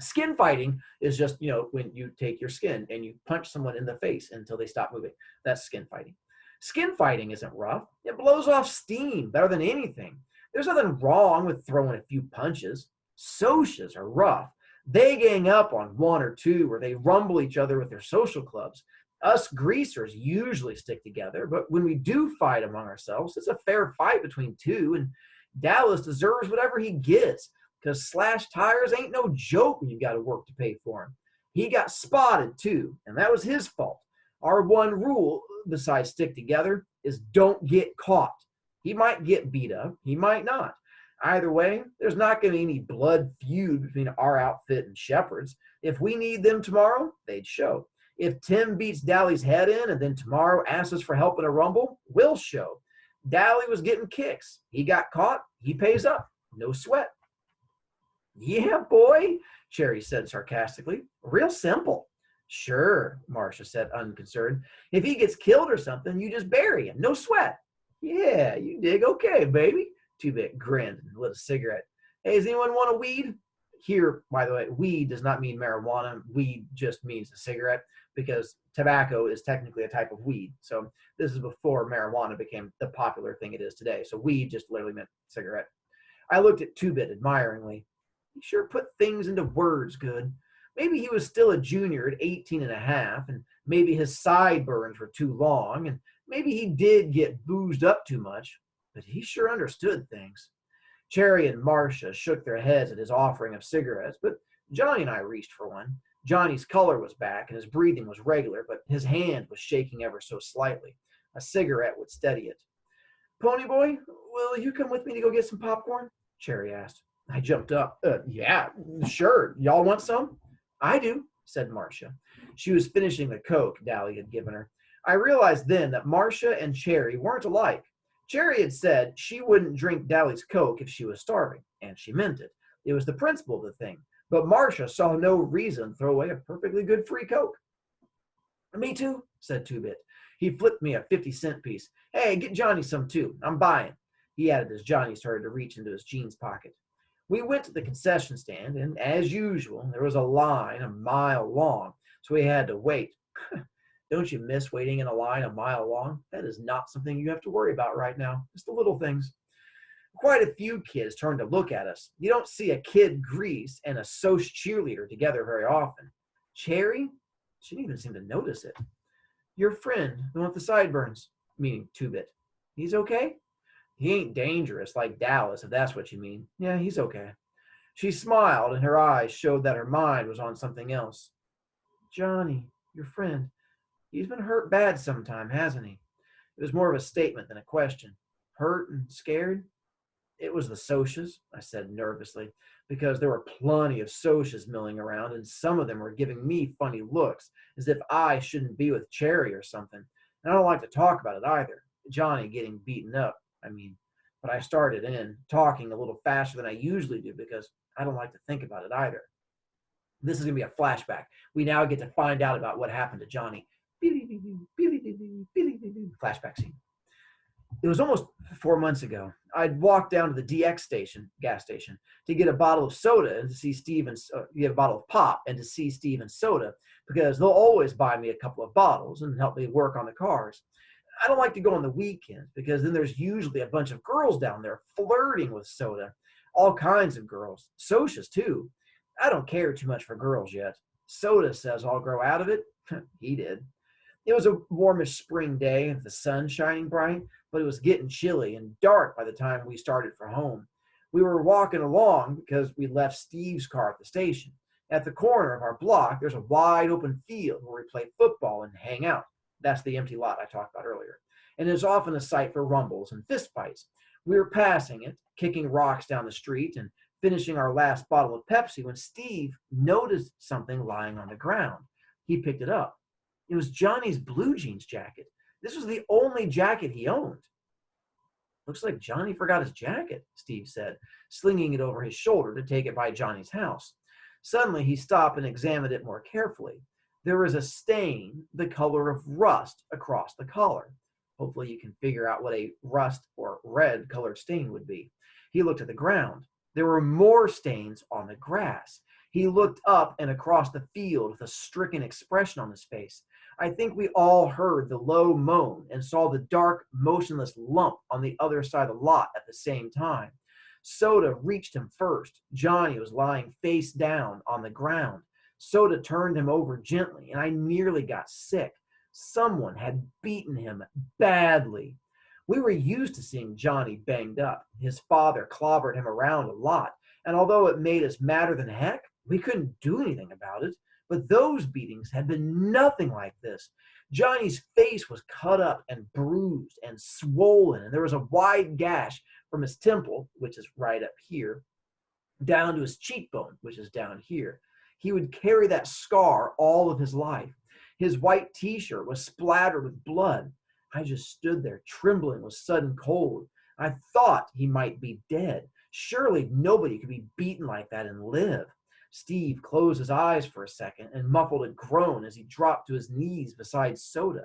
[SPEAKER 1] Skin fighting is just, when you take your skin and you punch someone in the face until they stop moving. That's skin fighting. Skin fighting isn't rough. It blows off steam better than anything. There's nothing wrong with throwing a few punches. Socias are rough. They gang up on one or two, or they rumble each other with their social clubs. Us greasers usually stick together, but when we do fight among ourselves, it's a fair fight between two, and Dallas deserves whatever he gets, because slashed tires ain't no joke when you got to work to pay for him. He got spotted too, and that was his fault. Our one rule, besides stick together, is don't get caught. He might get beat up, he might not. Either way, there's not going to be any blood feud between our outfit and Shepard's. If we need them tomorrow, they'd show. If Tim beats Dally's head in and then tomorrow asks us for help in a rumble, we'll show. Dally was getting kicks. He got caught. He pays up. No sweat. Yeah, boy, Cherry said sarcastically. Real simple. Sure, Marcia said, unconcerned. If he gets killed or something, you just bury him. No sweat. Yeah, you dig. Okay, baby. Two-Bit grinned and lit a cigarette. Hey, does anyone want a weed? Here, by the way, weed does not mean marijuana. Weed just means a cigarette because tobacco is technically a type of weed. So this is before marijuana became the popular thing it is today. So weed just literally meant cigarette. I looked at Two-Bit admiringly. He sure put things into words good. Maybe he was still a junior at 18 and a half, and maybe his sideburns were too long, and maybe he did get boozed up too much, but he sure understood things. Cherry and Marcia shook their heads at his offering of cigarettes, but Johnny and I reached for one. Johnny's color was back, and his breathing was regular, but his hand was shaking ever so slightly. A cigarette would steady it. Ponyboy, will you come with me to go get some popcorn? Cherry asked. I jumped up. Yeah, sure. Y'all want some? I do, said Marcia. She was finishing the Coke Dally had given her. I realized then that Marcia and Cherry weren't alike. Cherry had said she wouldn't drink Dally's Coke if she was starving, and she meant it. It was the principle of the thing. But Marcia saw no reason to throw away a perfectly good free Coke. Me too, said Two-Bit. He flipped me a 50-cent piece. Hey, get Johnny some too. I'm buying, he added as Johnny started to reach into his jeans pocket. We went to the concession stand, and as usual, there was a line a mile long, so we had to wait. Don't you miss waiting in a line a mile long? That is not something you have to worry about right now. It's the little things. Quite a few kids turned to look at us. You don't see a kid grease and a soc cheerleader together very often. Cherry? She didn't even seem to notice it. Your friend, the one with the sideburns, meaning Two-Bit. He's okay? He ain't dangerous like Dallas, if that's what you mean. Yeah, he's okay. She smiled, and her eyes showed that her mind was on something else. Johnny, your friend, he's been hurt bad sometime, hasn't he? It was more of a statement than a question. Hurt and scared? It was the socs, I said nervously, because there were plenty of socs milling around, and some of them were giving me funny looks, as if I shouldn't be with Cherry or something. And I don't like to talk about it either. Johnny getting beaten up, I mean. But I started in, talking a little faster than I usually do, because I don't like to think about it either. This is going to be a flashback. We now get to find out about what happened to Johnny. Flashback scene. It was almost 4 months ago. I'd walked down to the DX gas station, to get a bottle of soda and to see get a bottle of pop and to see Steve and soda, because they'll always buy me a couple of bottles and help me work on the cars. I don't like to go on the weekends because then there's usually a bunch of girls down there flirting with soda. All kinds of girls. Socs too. I don't care too much for girls yet. Soda says I'll grow out of it. He did. It was a warmish spring day with the sun shining bright, but it was getting chilly and dark by the time we started for home. We were walking along because we left Steve's car at the station. At the corner of our block, there's a wide open field where we play football and hang out. That's the empty lot I talked about earlier. And it's often a site for rumbles and fistfights. We were passing it, kicking rocks down the street and finishing our last bottle of Pepsi when Steve noticed something lying on the ground. He picked it up. It was Johnny's blue jeans jacket. This was the only jacket he owned. Looks like Johnny forgot his jacket, Steve said, slinging it over his shoulder to take it by Johnny's house. Suddenly, he stopped and examined it more carefully. There was a stain the color of rust across the collar. Hopefully you can figure out what a rust or red colored stain would be. He looked at the ground. There were more stains on the grass. He looked up and across the field with a stricken expression on his face. I think we all heard the low moan and saw the dark, motionless lump on the other side of the lot at the same time. Soda reached him first. Johnny was lying face down on the ground. Soda turned him over gently, and I nearly got sick. Someone had beaten him badly. We were used to seeing Johnny banged up. His father clobbered him around a lot, and although it made us madder than heck, we couldn't do anything about it. But those beatings had been nothing like this. Johnny's face was cut up and bruised and swollen, and there was a wide gash from his temple, which is right up here, down to his cheekbone, which is down here. He would carry that scar all of his life. His white t-shirt was splattered with blood. I just stood there, trembling with sudden cold. I thought he might be dead. Surely nobody could be beaten like that and live. Steve closed his eyes for a second and muffled a groan as he dropped to his knees beside Soda.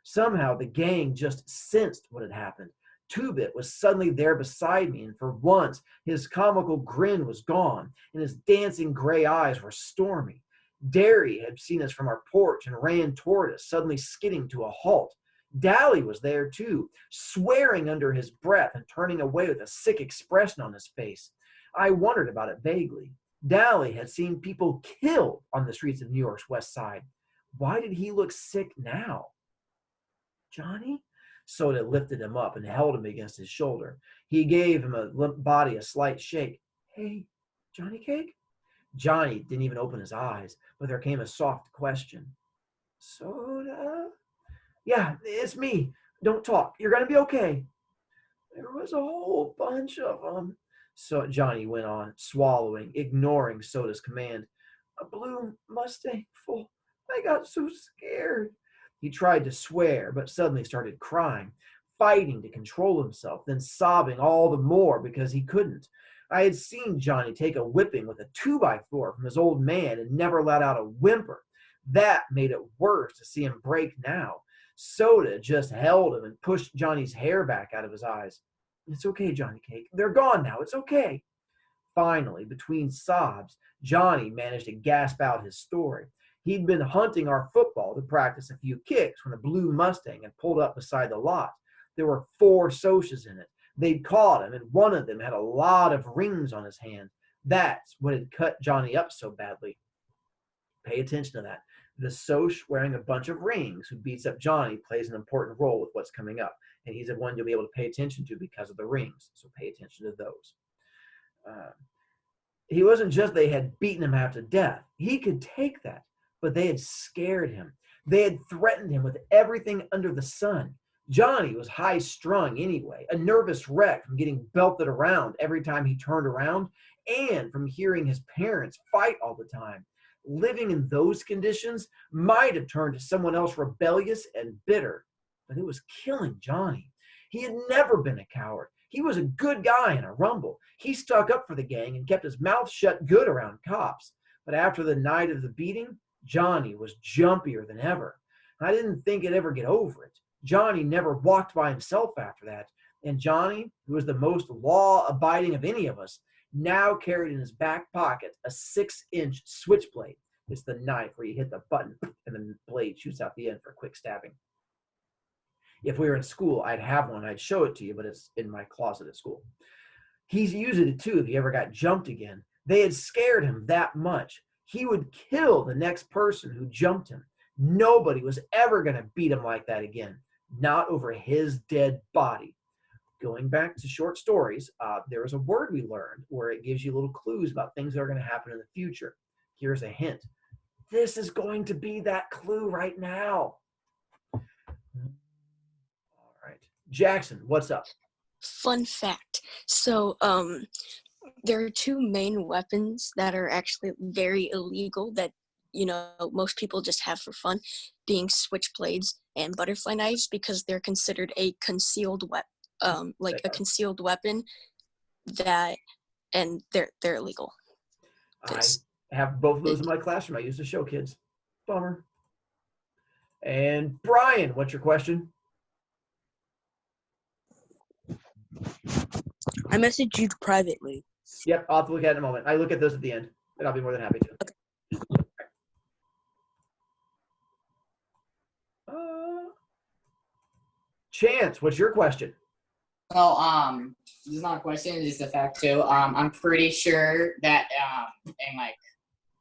[SPEAKER 1] Somehow the gang just sensed what had happened. Two-Bit was suddenly there beside me, and for once his comical grin was gone, and his dancing gray eyes were stormy. Derry had seen us from our porch and ran toward us, suddenly skidding to a halt. Dally was there too, swearing under his breath and turning away with a sick expression on his face. I wondered about it vaguely. Dally had seen people killed on the streets of New York's West Side. Why did he look sick now? Johnny? Soda lifted him up and held him against his shoulder. He gave him a limp body a slight shake. Hey, Johnny Cake? Johnny didn't even open his eyes, but there came a soft question. Soda? Yeah, it's me. Don't talk. You're going to be okay. There was a whole bunch of them. So Johnny went on, swallowing, ignoring Soda's command. A blue Mustang full. I got so scared. He tried to swear, but suddenly started crying, fighting to control himself, then sobbing all the more because he couldn't. I had seen Johnny take a whipping with a 2x4 from his old man and never let out a whimper. That made it worse to see him break now. Soda just held him and pushed Johnny's hair back out of his eyes. It's okay, Johnny Cake. They're gone now. It's okay. Finally, between sobs, Johnny managed to gasp out his story. He'd been hunting our football to practice a few kicks when a blue Mustang had pulled up beside the lot. There were 4 socs in it. They'd caught him, and one of them had a lot of rings on his hand. That's what had cut Johnny up so badly. Pay attention to that. The soc wearing a bunch of rings who beats up Johnny plays an important role with what's coming up. And he's the one you'll be able to pay attention to because of the rings. So pay attention to those. He wasn't just they had beaten him half to death. He could take that. But they had scared him. They had threatened him with everything under the sun. Johnny was high-strung anyway, a nervous wreck from getting belted around every time he turned around and from hearing his parents fight all the time. Living in those conditions might have turned to someone else rebellious and bitter, but it was killing Johnny. He had never been a coward. He was a good guy in a rumble. He stuck up for the gang and kept his mouth shut good around cops. But after the night of the beating, Johnny was jumpier than ever. I didn't think he'd ever get over it. Johnny never walked by himself after that. And Johnny, who was the most law-abiding of any of us, now carried in his back pocket a 6-inch switchblade. It's the knife where you hit the button and the blade shoots out the end for quick stabbing. If we were in school, I'd have one. I'd show it to you, but it's in my closet at school. He's using it too if he ever got jumped again. They had scared him that much. He would kill the next person who jumped him. Nobody was ever going to beat him like that again. Not over his dead body. Going back to short stories, there was a word we learned where it gives you little clues about things that are going to happen in the future. Here's a hint. This is going to be that clue right now. All right. Jackson, what's up?
[SPEAKER 2] Fun fact. So, there are 2 main weapons that are actually very illegal that, most people just have for fun, being switchblades and butterfly knives because they're considered a concealed weapon, a concealed weapon and they're illegal.
[SPEAKER 1] I have both of those in my classroom. I used to show kids. Bummer. And Brian, what's your question?
[SPEAKER 5] I messaged you privately.
[SPEAKER 1] Yep, I'll have to look at it in a moment. I look at those at the end, and I'll be more than happy to. Chance, what's your question?
[SPEAKER 6] Well, this is not a question, it's just a fact too. I'm pretty sure that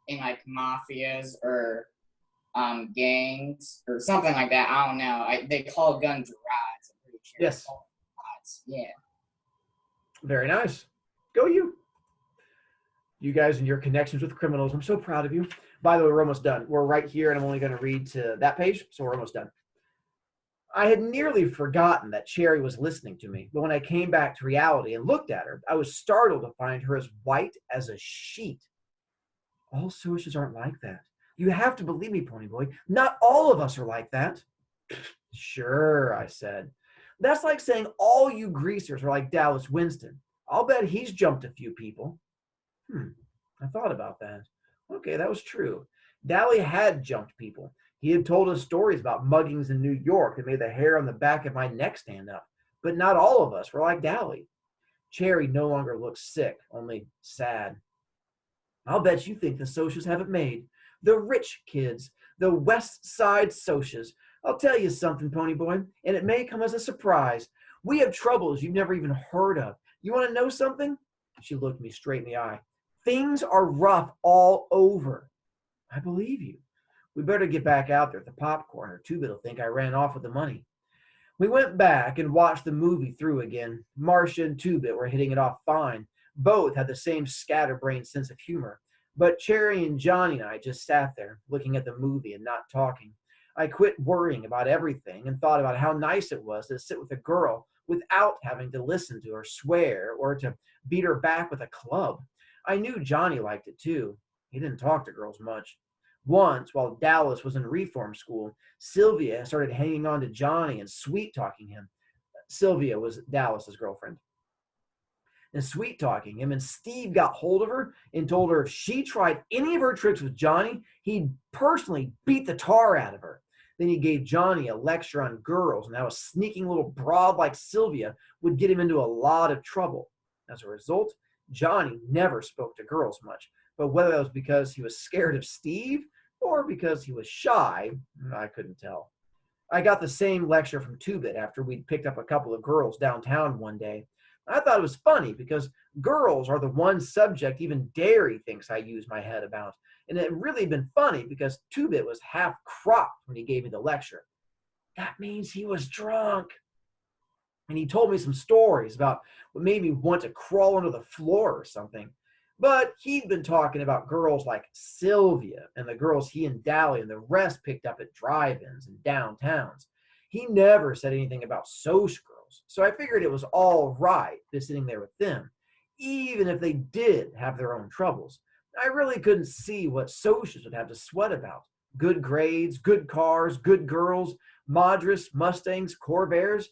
[SPEAKER 6] in mafias or gangs or something like that, I don't know. They call guns rods. I'm pretty sure.
[SPEAKER 1] Yes.
[SPEAKER 6] Rods. Yeah.
[SPEAKER 1] Very nice. Go you. You guys and your connections with criminals. I'm so proud of you. By the way, we're almost done. We're right here, and I'm only going to read to that page, so we're almost done. I had nearly forgotten that Cherry was listening to me, but when I came back to reality and looked at her, I was startled to find her as white as a sheet. All socs aren't like that. You have to believe me, Ponyboy. Not all of us are like that. Sure, I said. That's like saying all you greasers are like Dallas Winston. I'll bet he's jumped a few people. I thought about that. Okay, that was true. Dally had jumped people. He had told us stories about muggings in New York that made the hair on the back of my neck stand up. But not all of us were like Dally. Cherry no longer looked sick, only sad. I'll bet you think the Socias have it made. The rich kids, the West Side Socias. I'll tell you something, Ponyboy, and it may come as a surprise. We have troubles you've never even heard of. You want to know something? She looked me straight in the eye. Things are rough all over. I believe you. We better get back out there at the popcorn, or Two-Bit will think I ran off with the money. We went back and watched the movie through again. Marcia and Two-Bit were hitting it off fine. Both had the same scatterbrained sense of humor. But Cherry and Johnny and I just sat there, looking at the movie and not talking. I quit worrying about everything and thought about how nice it was to sit with a girl without having to listen to her swear or to beat her back with a club. I knew Johnny liked it too. He didn't talk to girls much. Once, while Dallas was in reform school, Sylvia started hanging on to Johnny and sweet-talking him. Sylvia was Dallas's girlfriend. And sweet-talking him, and Steve got hold of her and told her if she tried any of her tricks with Johnny, he'd personally beat the tar out of her. Then he gave Johnny a lecture on girls and how a sneaking little broad like Sylvia would get him into a lot of trouble. As a result, Johnny never spoke to girls much, but whether that was because he was scared of Steve or because he was shy, I couldn't tell. I got the same lecture from Two-Bit after we'd picked up a couple of girls downtown one day. I thought it was funny because girls are the one subject even Derry thinks I use my head about. And it really been funny because Two-Bit was half cropped when he gave me the lecture. That means he was drunk. And he told me some stories about what made me want to crawl under the floor or something. But he'd been talking about girls like Sylvia and the girls he and Dally and the rest picked up at drive-ins and downtowns. He never said anything about Soc girls, so I figured it was all right visiting there with them, even if they did have their own troubles. I really couldn't see what Socias would have to sweat about. Good grades, good cars, good girls, Madras, Mustangs, Corvairs.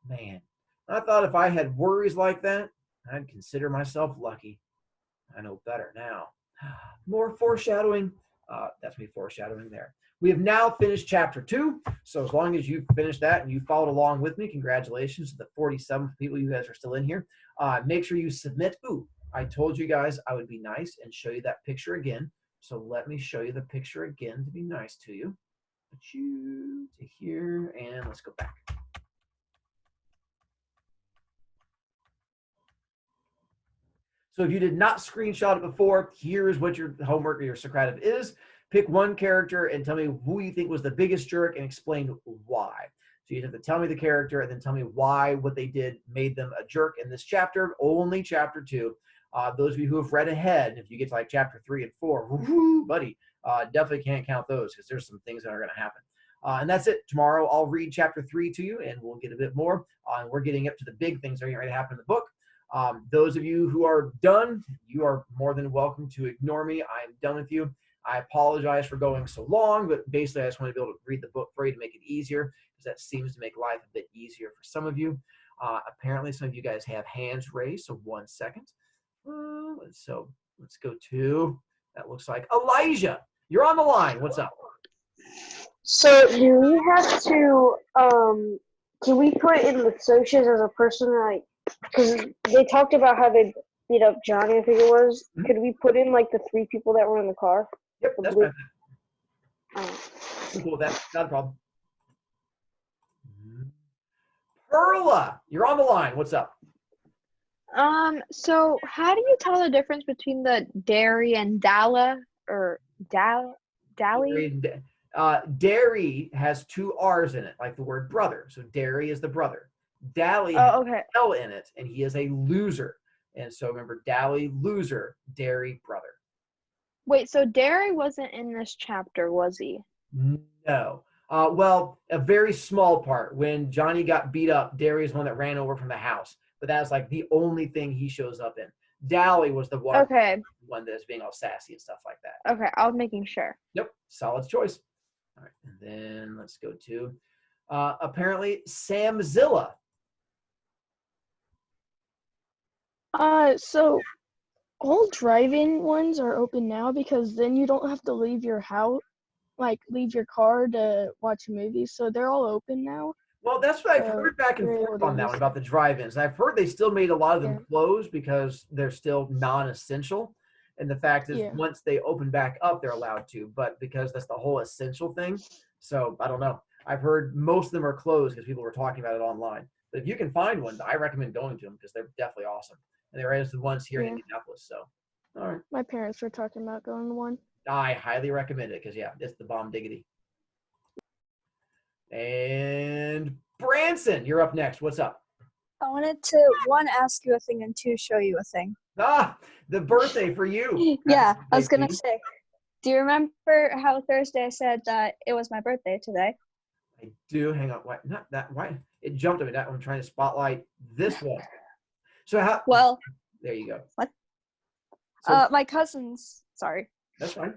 [SPEAKER 1] Man, I thought if I had worries like that, I'd consider myself lucky. I know better now. More foreshadowing. That's me foreshadowing there. We have now finished chapter 2. So as long as you've finished that and you followed along with me, congratulations to the 47 people you guys are still in here. Make sure you submit. Ooh, I told you guys I would be nice and show you that picture again. So let me show you the picture again to be nice to you. Put you to here and let's go back. So if you did not screenshot it before, here's what your homework or your Socrative is. Pick one character and tell me who you think was the biggest jerk and explain why. So you have to tell me the character and then tell me why what they did made them a jerk in this chapter, only chapter 2. Those of you who have read ahead, if you get to like chapter 3 and 4, woo, buddy, definitely can't count those because there's some things that are going to happen. And that's it. Tomorrow I'll read chapter 3 to you and we'll get a bit more. We're getting up to the big things that are getting ready to happen in the book. Those of you who are done, you are more than welcome to ignore me. I'm done with you. I apologize for going so long, but basically I just want to be able to read the book for you to make it easier because that seems to make life a bit easier for some of you. Apparently some of you guys have hands raised, so 1 second. So let's go to, that looks like Elijah. You're on the line. What's up?
[SPEAKER 5] So do we have to, can we put in the Socias as a person, like, because they talked about how they beat up Johnny, I think it was.
[SPEAKER 1] Mm-hmm.
[SPEAKER 5] Could we put in, like, the 3 people that were in the car?
[SPEAKER 1] Yep, that's
[SPEAKER 5] blue-
[SPEAKER 1] fine. I'm cool with that. Not a problem. Perla, you're on the line. What's up?
[SPEAKER 4] So how do you tell the difference between the dairy and Dalla or Dally?
[SPEAKER 1] Dairy has 2 R's in it, like the word brother. So dairy is the brother. Dally has
[SPEAKER 4] Oh, okay.
[SPEAKER 1] L in it, and he is a loser. And so remember, Dally, loser, dairy, brother.
[SPEAKER 4] Wait, so Dairy wasn't in this chapter, was he?
[SPEAKER 1] No. Well, a very small part. When Johnny got beat up, Dairy is one that ran over from the house. But that's like the only thing he shows up in. Dally was the one,
[SPEAKER 4] Okay.
[SPEAKER 1] one that's being all sassy and stuff like that.
[SPEAKER 4] Okay. I was making sure.
[SPEAKER 1] Yep, solid choice. All right, and then let's go to apparently Samzilla.
[SPEAKER 7] So all drive-in ones are open now because then you don't have to leave your house, like leave your car to watch a movie. So they're all open now.
[SPEAKER 1] Well, that's what I've
[SPEAKER 7] So
[SPEAKER 1] heard back and
[SPEAKER 7] you're able
[SPEAKER 1] forth
[SPEAKER 7] to
[SPEAKER 1] on that
[SPEAKER 7] use
[SPEAKER 1] one
[SPEAKER 7] it.
[SPEAKER 1] about the drive-ins. I've heard they still made a lot of them
[SPEAKER 7] Yeah.
[SPEAKER 1] closed because they're still non-essential. And the fact is,
[SPEAKER 7] Yeah.
[SPEAKER 1] once they open back up, they're allowed to. But because that's the whole essential thing, so I don't know. I've heard most of them are closed because people were talking about it online. But if you can find one, I recommend going to them because they're definitely awesome. And there is the ones here in
[SPEAKER 7] Yeah.
[SPEAKER 1] Indianapolis. So, all right,
[SPEAKER 7] My parents were talking about going to one.
[SPEAKER 1] I highly recommend it because yeah, it's the bomb diggity. And Branson, you're up next. What's up?
[SPEAKER 8] I wanted to, one, ask you a thing, and two, show you a thing.
[SPEAKER 1] Ah, the birthday for you.
[SPEAKER 8] Yeah,
[SPEAKER 1] Happy
[SPEAKER 8] I was
[SPEAKER 1] birthday
[SPEAKER 8] going
[SPEAKER 1] to
[SPEAKER 8] to say, do you remember how Thursday I said that it was my birthday today?
[SPEAKER 1] you. I do. Hang on. Why not that? Why it jumped at me? That I'm trying to spotlight this one. So how?
[SPEAKER 8] Well,
[SPEAKER 1] There you go.
[SPEAKER 8] What?
[SPEAKER 1] So,
[SPEAKER 8] my cousins, sorry.
[SPEAKER 1] that's fine.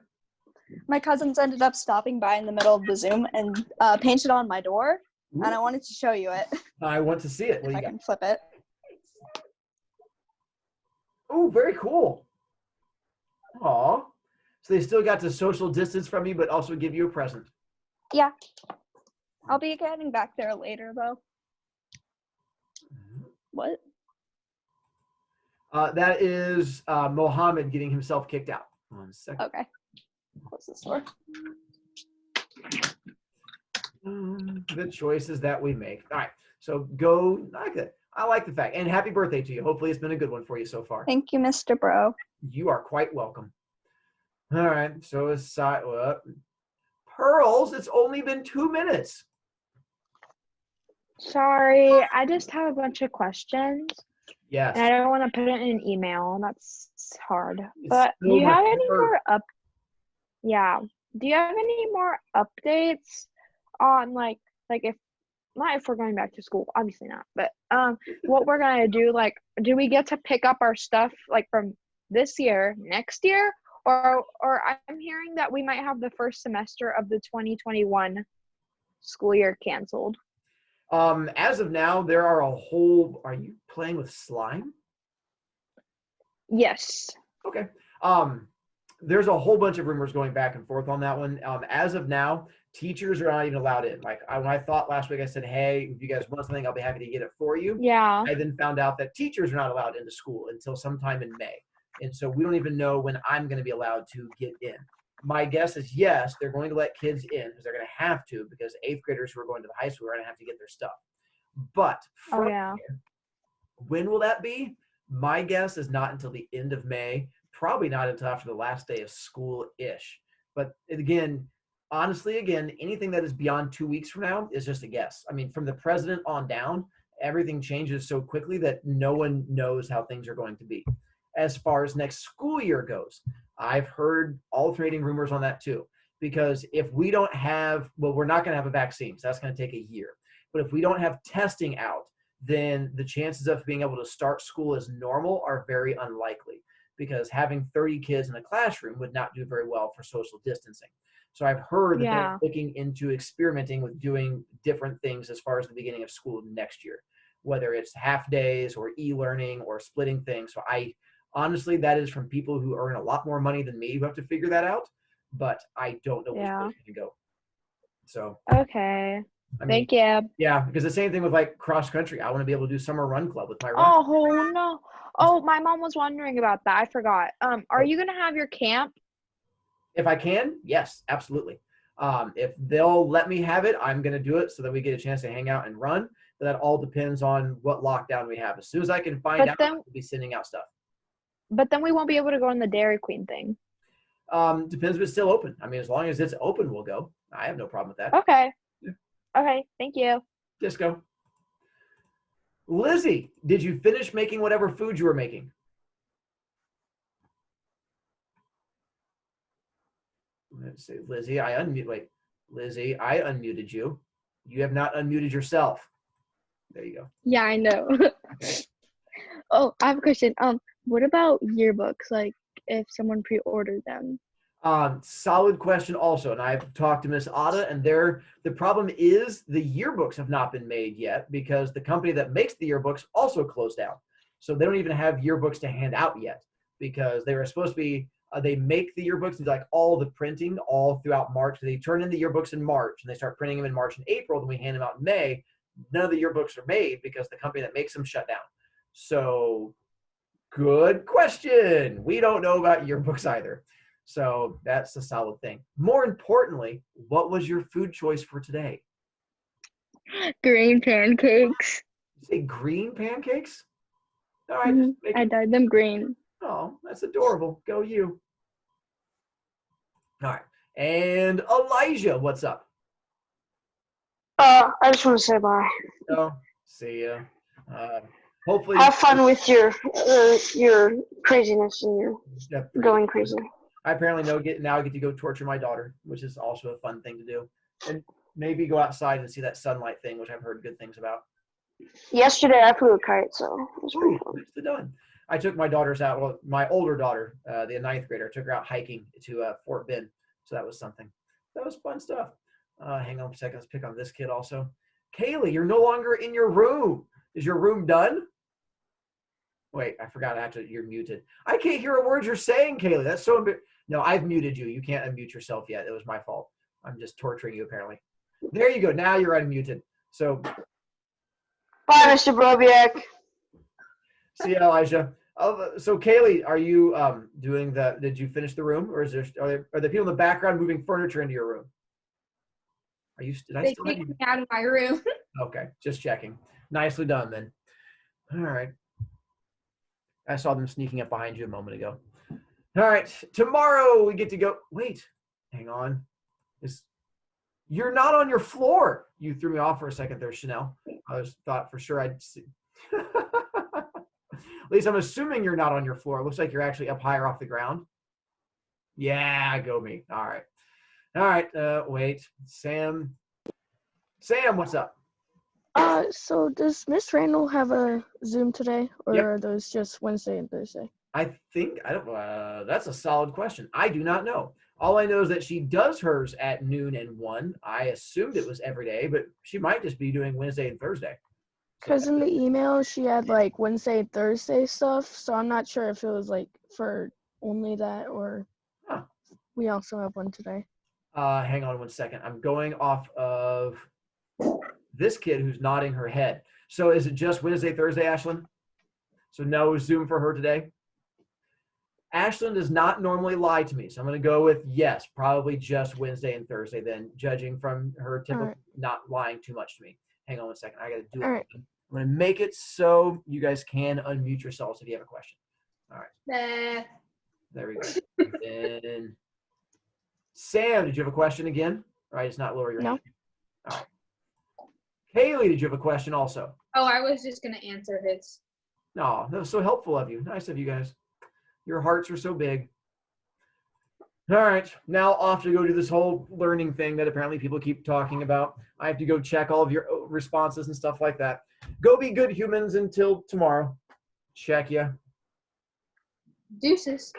[SPEAKER 8] My cousins ended up stopping by in the middle of the Zoom and painted on my door, and I wanted to show you it.
[SPEAKER 1] I want to see it.
[SPEAKER 8] If
[SPEAKER 1] What do
[SPEAKER 8] I
[SPEAKER 1] you got?
[SPEAKER 8] can flip it.
[SPEAKER 1] Oh, very cool. Aw. So they still got to social distance from you, but also give you a present.
[SPEAKER 8] Yeah. I'll be getting back there later, though. What?
[SPEAKER 1] That is Mohammed getting himself kicked out. 1 second.
[SPEAKER 8] Okay. Close this door.
[SPEAKER 1] The choices that we make. All right. So go. I like that. I like the fact. And happy birthday to you. Hopefully it's been a good one for you so far.
[SPEAKER 8] Thank you, Mr. Bro.
[SPEAKER 1] You are quite welcome. All right. So aside, Pearls, it's only been 2 minutes.
[SPEAKER 4] Sorry, I just have a bunch of questions,
[SPEAKER 1] Yes.
[SPEAKER 4] and I don't want to put it in an email. That's hard.
[SPEAKER 1] It's
[SPEAKER 4] But do
[SPEAKER 1] so
[SPEAKER 4] you
[SPEAKER 1] much
[SPEAKER 4] have any
[SPEAKER 1] work.
[SPEAKER 4] more Yeah. Do you have any more updates on like if not if we're going back to school, obviously not, but what we're gonna do, like, do we get to pick up our stuff like from this year, next year? Or I'm hearing that we might have the first semester of the 2021 school year canceled.
[SPEAKER 1] As of now, there are a whole. Are you playing with slime?
[SPEAKER 4] Yes.
[SPEAKER 1] Okay. There's a whole bunch of rumors going back and forth on that one. As of now, teachers are not even allowed in. Like when I thought last week, I said, "Hey, if you guys want something, I'll be happy to get it for you."
[SPEAKER 4] Yeah.
[SPEAKER 1] I then found out that teachers are not allowed into school until sometime in May, and so we don't even know when I'm going to be allowed to get in. My guess is yes, they're going to let kids in because they're going to have to, because 8th graders who are going to the high school are going to have to get their stuff. But
[SPEAKER 4] Oh yeah.
[SPEAKER 1] when will that be? My guess is not until the end of May, probably not until after the last day of school-ish. But again, honestly, anything that is beyond 2 weeks from now is just a guess. I mean, from the president on down, everything changes so quickly that no one knows how things are going to be. As far as next school year goes, I've heard alternating rumors on that too. Because if we don't have, well, we're not going to have a vaccine, so that's going to take a year. But if we don't have testing out, then the chances of being able to start school as normal are very unlikely, because having 30 kids in a classroom would not do very well for social distancing. So I've heard that
[SPEAKER 4] Yeah.
[SPEAKER 1] they're looking into experimenting with doing different things as far as the beginning of school next year, whether it's half days or e-learning or splitting things. So honestly, that is from people who earn a lot more money than me who have to figure that out, but I don't know which way it's going to go. So,
[SPEAKER 4] Okay.
[SPEAKER 1] I mean,
[SPEAKER 4] Thank you.
[SPEAKER 1] yeah, because the same thing with like cross country. I want to be able to do summer run club with my run.
[SPEAKER 4] Oh no. Oh, my mom was wondering about that. I forgot. Are you gonna have your camp?
[SPEAKER 1] If I can, yes, absolutely. If they'll let me have it, I'm going to do it so that we get a chance to hang out and run. But that all depends on what lockdown we have. As soon as I can find out, I'll be sending out stuff.
[SPEAKER 4] But then we won't be able to go on the Dairy Queen thing.
[SPEAKER 1] Depends if it's still open. I mean, as long as it's open, we'll go. I have no problem with that.
[SPEAKER 4] Okay.
[SPEAKER 1] Yeah.
[SPEAKER 4] Okay. Thank you.
[SPEAKER 1] Just go. Lizzie, did you finish making whatever food you were making? Let's see, Lizzie, Lizzie, I unmuted you. You have not unmuted yourself. There you go.
[SPEAKER 9] Yeah, I know.
[SPEAKER 1] Okay.
[SPEAKER 9] Oh, I have a question.
[SPEAKER 7] what about yearbooks? Like if someone pre-ordered them?
[SPEAKER 1] Solid question also. And I've talked to Miss Ada, and the problem is the yearbooks have not been made yet because the company that makes the yearbooks also closed down. So they don't even have yearbooks to hand out yet because they were supposed to be, they make the yearbooks and like all the printing all throughout March. They turn in the yearbooks in March and they start printing them in March and April. Then we hand them out in May. None of the yearbooks are made because the company that makes them shut down. So good question. We don't know about yearbooks either. So that's a solid thing. More importantly, what was your food choice for today?
[SPEAKER 7] Green pancakes.
[SPEAKER 1] You say green pancakes? All right.
[SPEAKER 7] Mhm. I dyed them green.
[SPEAKER 1] Oh, that's adorable. Go you. All right. And Elijah, what's up?
[SPEAKER 5] I just want to say bye.
[SPEAKER 1] Oh, see ya. Hopefully.
[SPEAKER 5] Have fun with your craziness and your going crazy.
[SPEAKER 1] I apparently now I get to go torture my daughter, which is also a fun thing to do. And maybe go outside and see that sunlight thing, which I've heard good things about.
[SPEAKER 5] Yesterday I flew a kite, so it was pretty fun.
[SPEAKER 1] Nicely done. I took my daughters out, well, my older daughter, the 9th grader, I took her out hiking to Fort Bend. So that was something. That was fun stuff. Hang on a second. Let's pick on this kid also. Kaylee, you're no longer in your room. Is your room done? Wait, I forgot actually you're muted. I can't hear a word you're saying, Kaylee. That's so no, I've muted you. You can't unmute yourself yet. It was my fault. I'm just torturing you apparently. There you go. Now you're unmuted. So
[SPEAKER 5] bye, Mr. Broviak.
[SPEAKER 1] See you, Elijah. So Kaylee, are you doing the? Did you finish the room, or is there are the people in the background moving furniture into your room? Are you? Did I
[SPEAKER 9] They
[SPEAKER 1] still
[SPEAKER 9] kicked
[SPEAKER 1] have you?
[SPEAKER 9] me out of my room.
[SPEAKER 1] Okay, just checking. Nicely done then. All right. I saw them sneaking up behind you a moment ago. All right. Tomorrow we get to go. Wait, hang on. You're not on your floor. You threw me off for a second there, Chanel. I thought for sure I'd see. At least I'm assuming you're not on your floor. It looks like you're actually up higher off the ground. Yeah, go me. All right. All right. Wait. Sam, what's up?
[SPEAKER 7] So does Miss Randall have a Zoom today, or
[SPEAKER 1] Yep.
[SPEAKER 7] are those just Wednesday and Thursday?
[SPEAKER 1] I don't. That's a solid question. I do not know. All I know is that she does hers at noon and 1. I assumed it was every day, but she might just be doing Wednesday and Thursday.
[SPEAKER 7] Because in the email she had like Wednesday and Thursday stuff, so I'm not sure if it was like for only that or we also have one today.
[SPEAKER 1] Hang on one second. I'm going off of this kid who's nodding her head. So is it just Wednesday, Thursday, Ashlyn? So no Zoom for her today? Ashlyn does not normally lie to me, so I'm going to go with yes, probably just Wednesday and Thursday then, judging from her typical not lying too much to me. Hang on one second. I got to do it.
[SPEAKER 7] Right.
[SPEAKER 1] I'm going to make it so you guys can unmute yourselves if you have a question. All right. There we go. And then Sam, did you have a question again? All right, it's not lower your hand. All right. Kaylee, did you have a question also?
[SPEAKER 9] Oh, I was just going to answer his.
[SPEAKER 1] No, that was so helpful of you. Nice of you guys. Your hearts are so big. All right, now off to go do this whole learning thing that apparently people keep talking about. I have to go check all of your responses and stuff like that. Go be good humans until tomorrow. Check ya.
[SPEAKER 9] Deuces.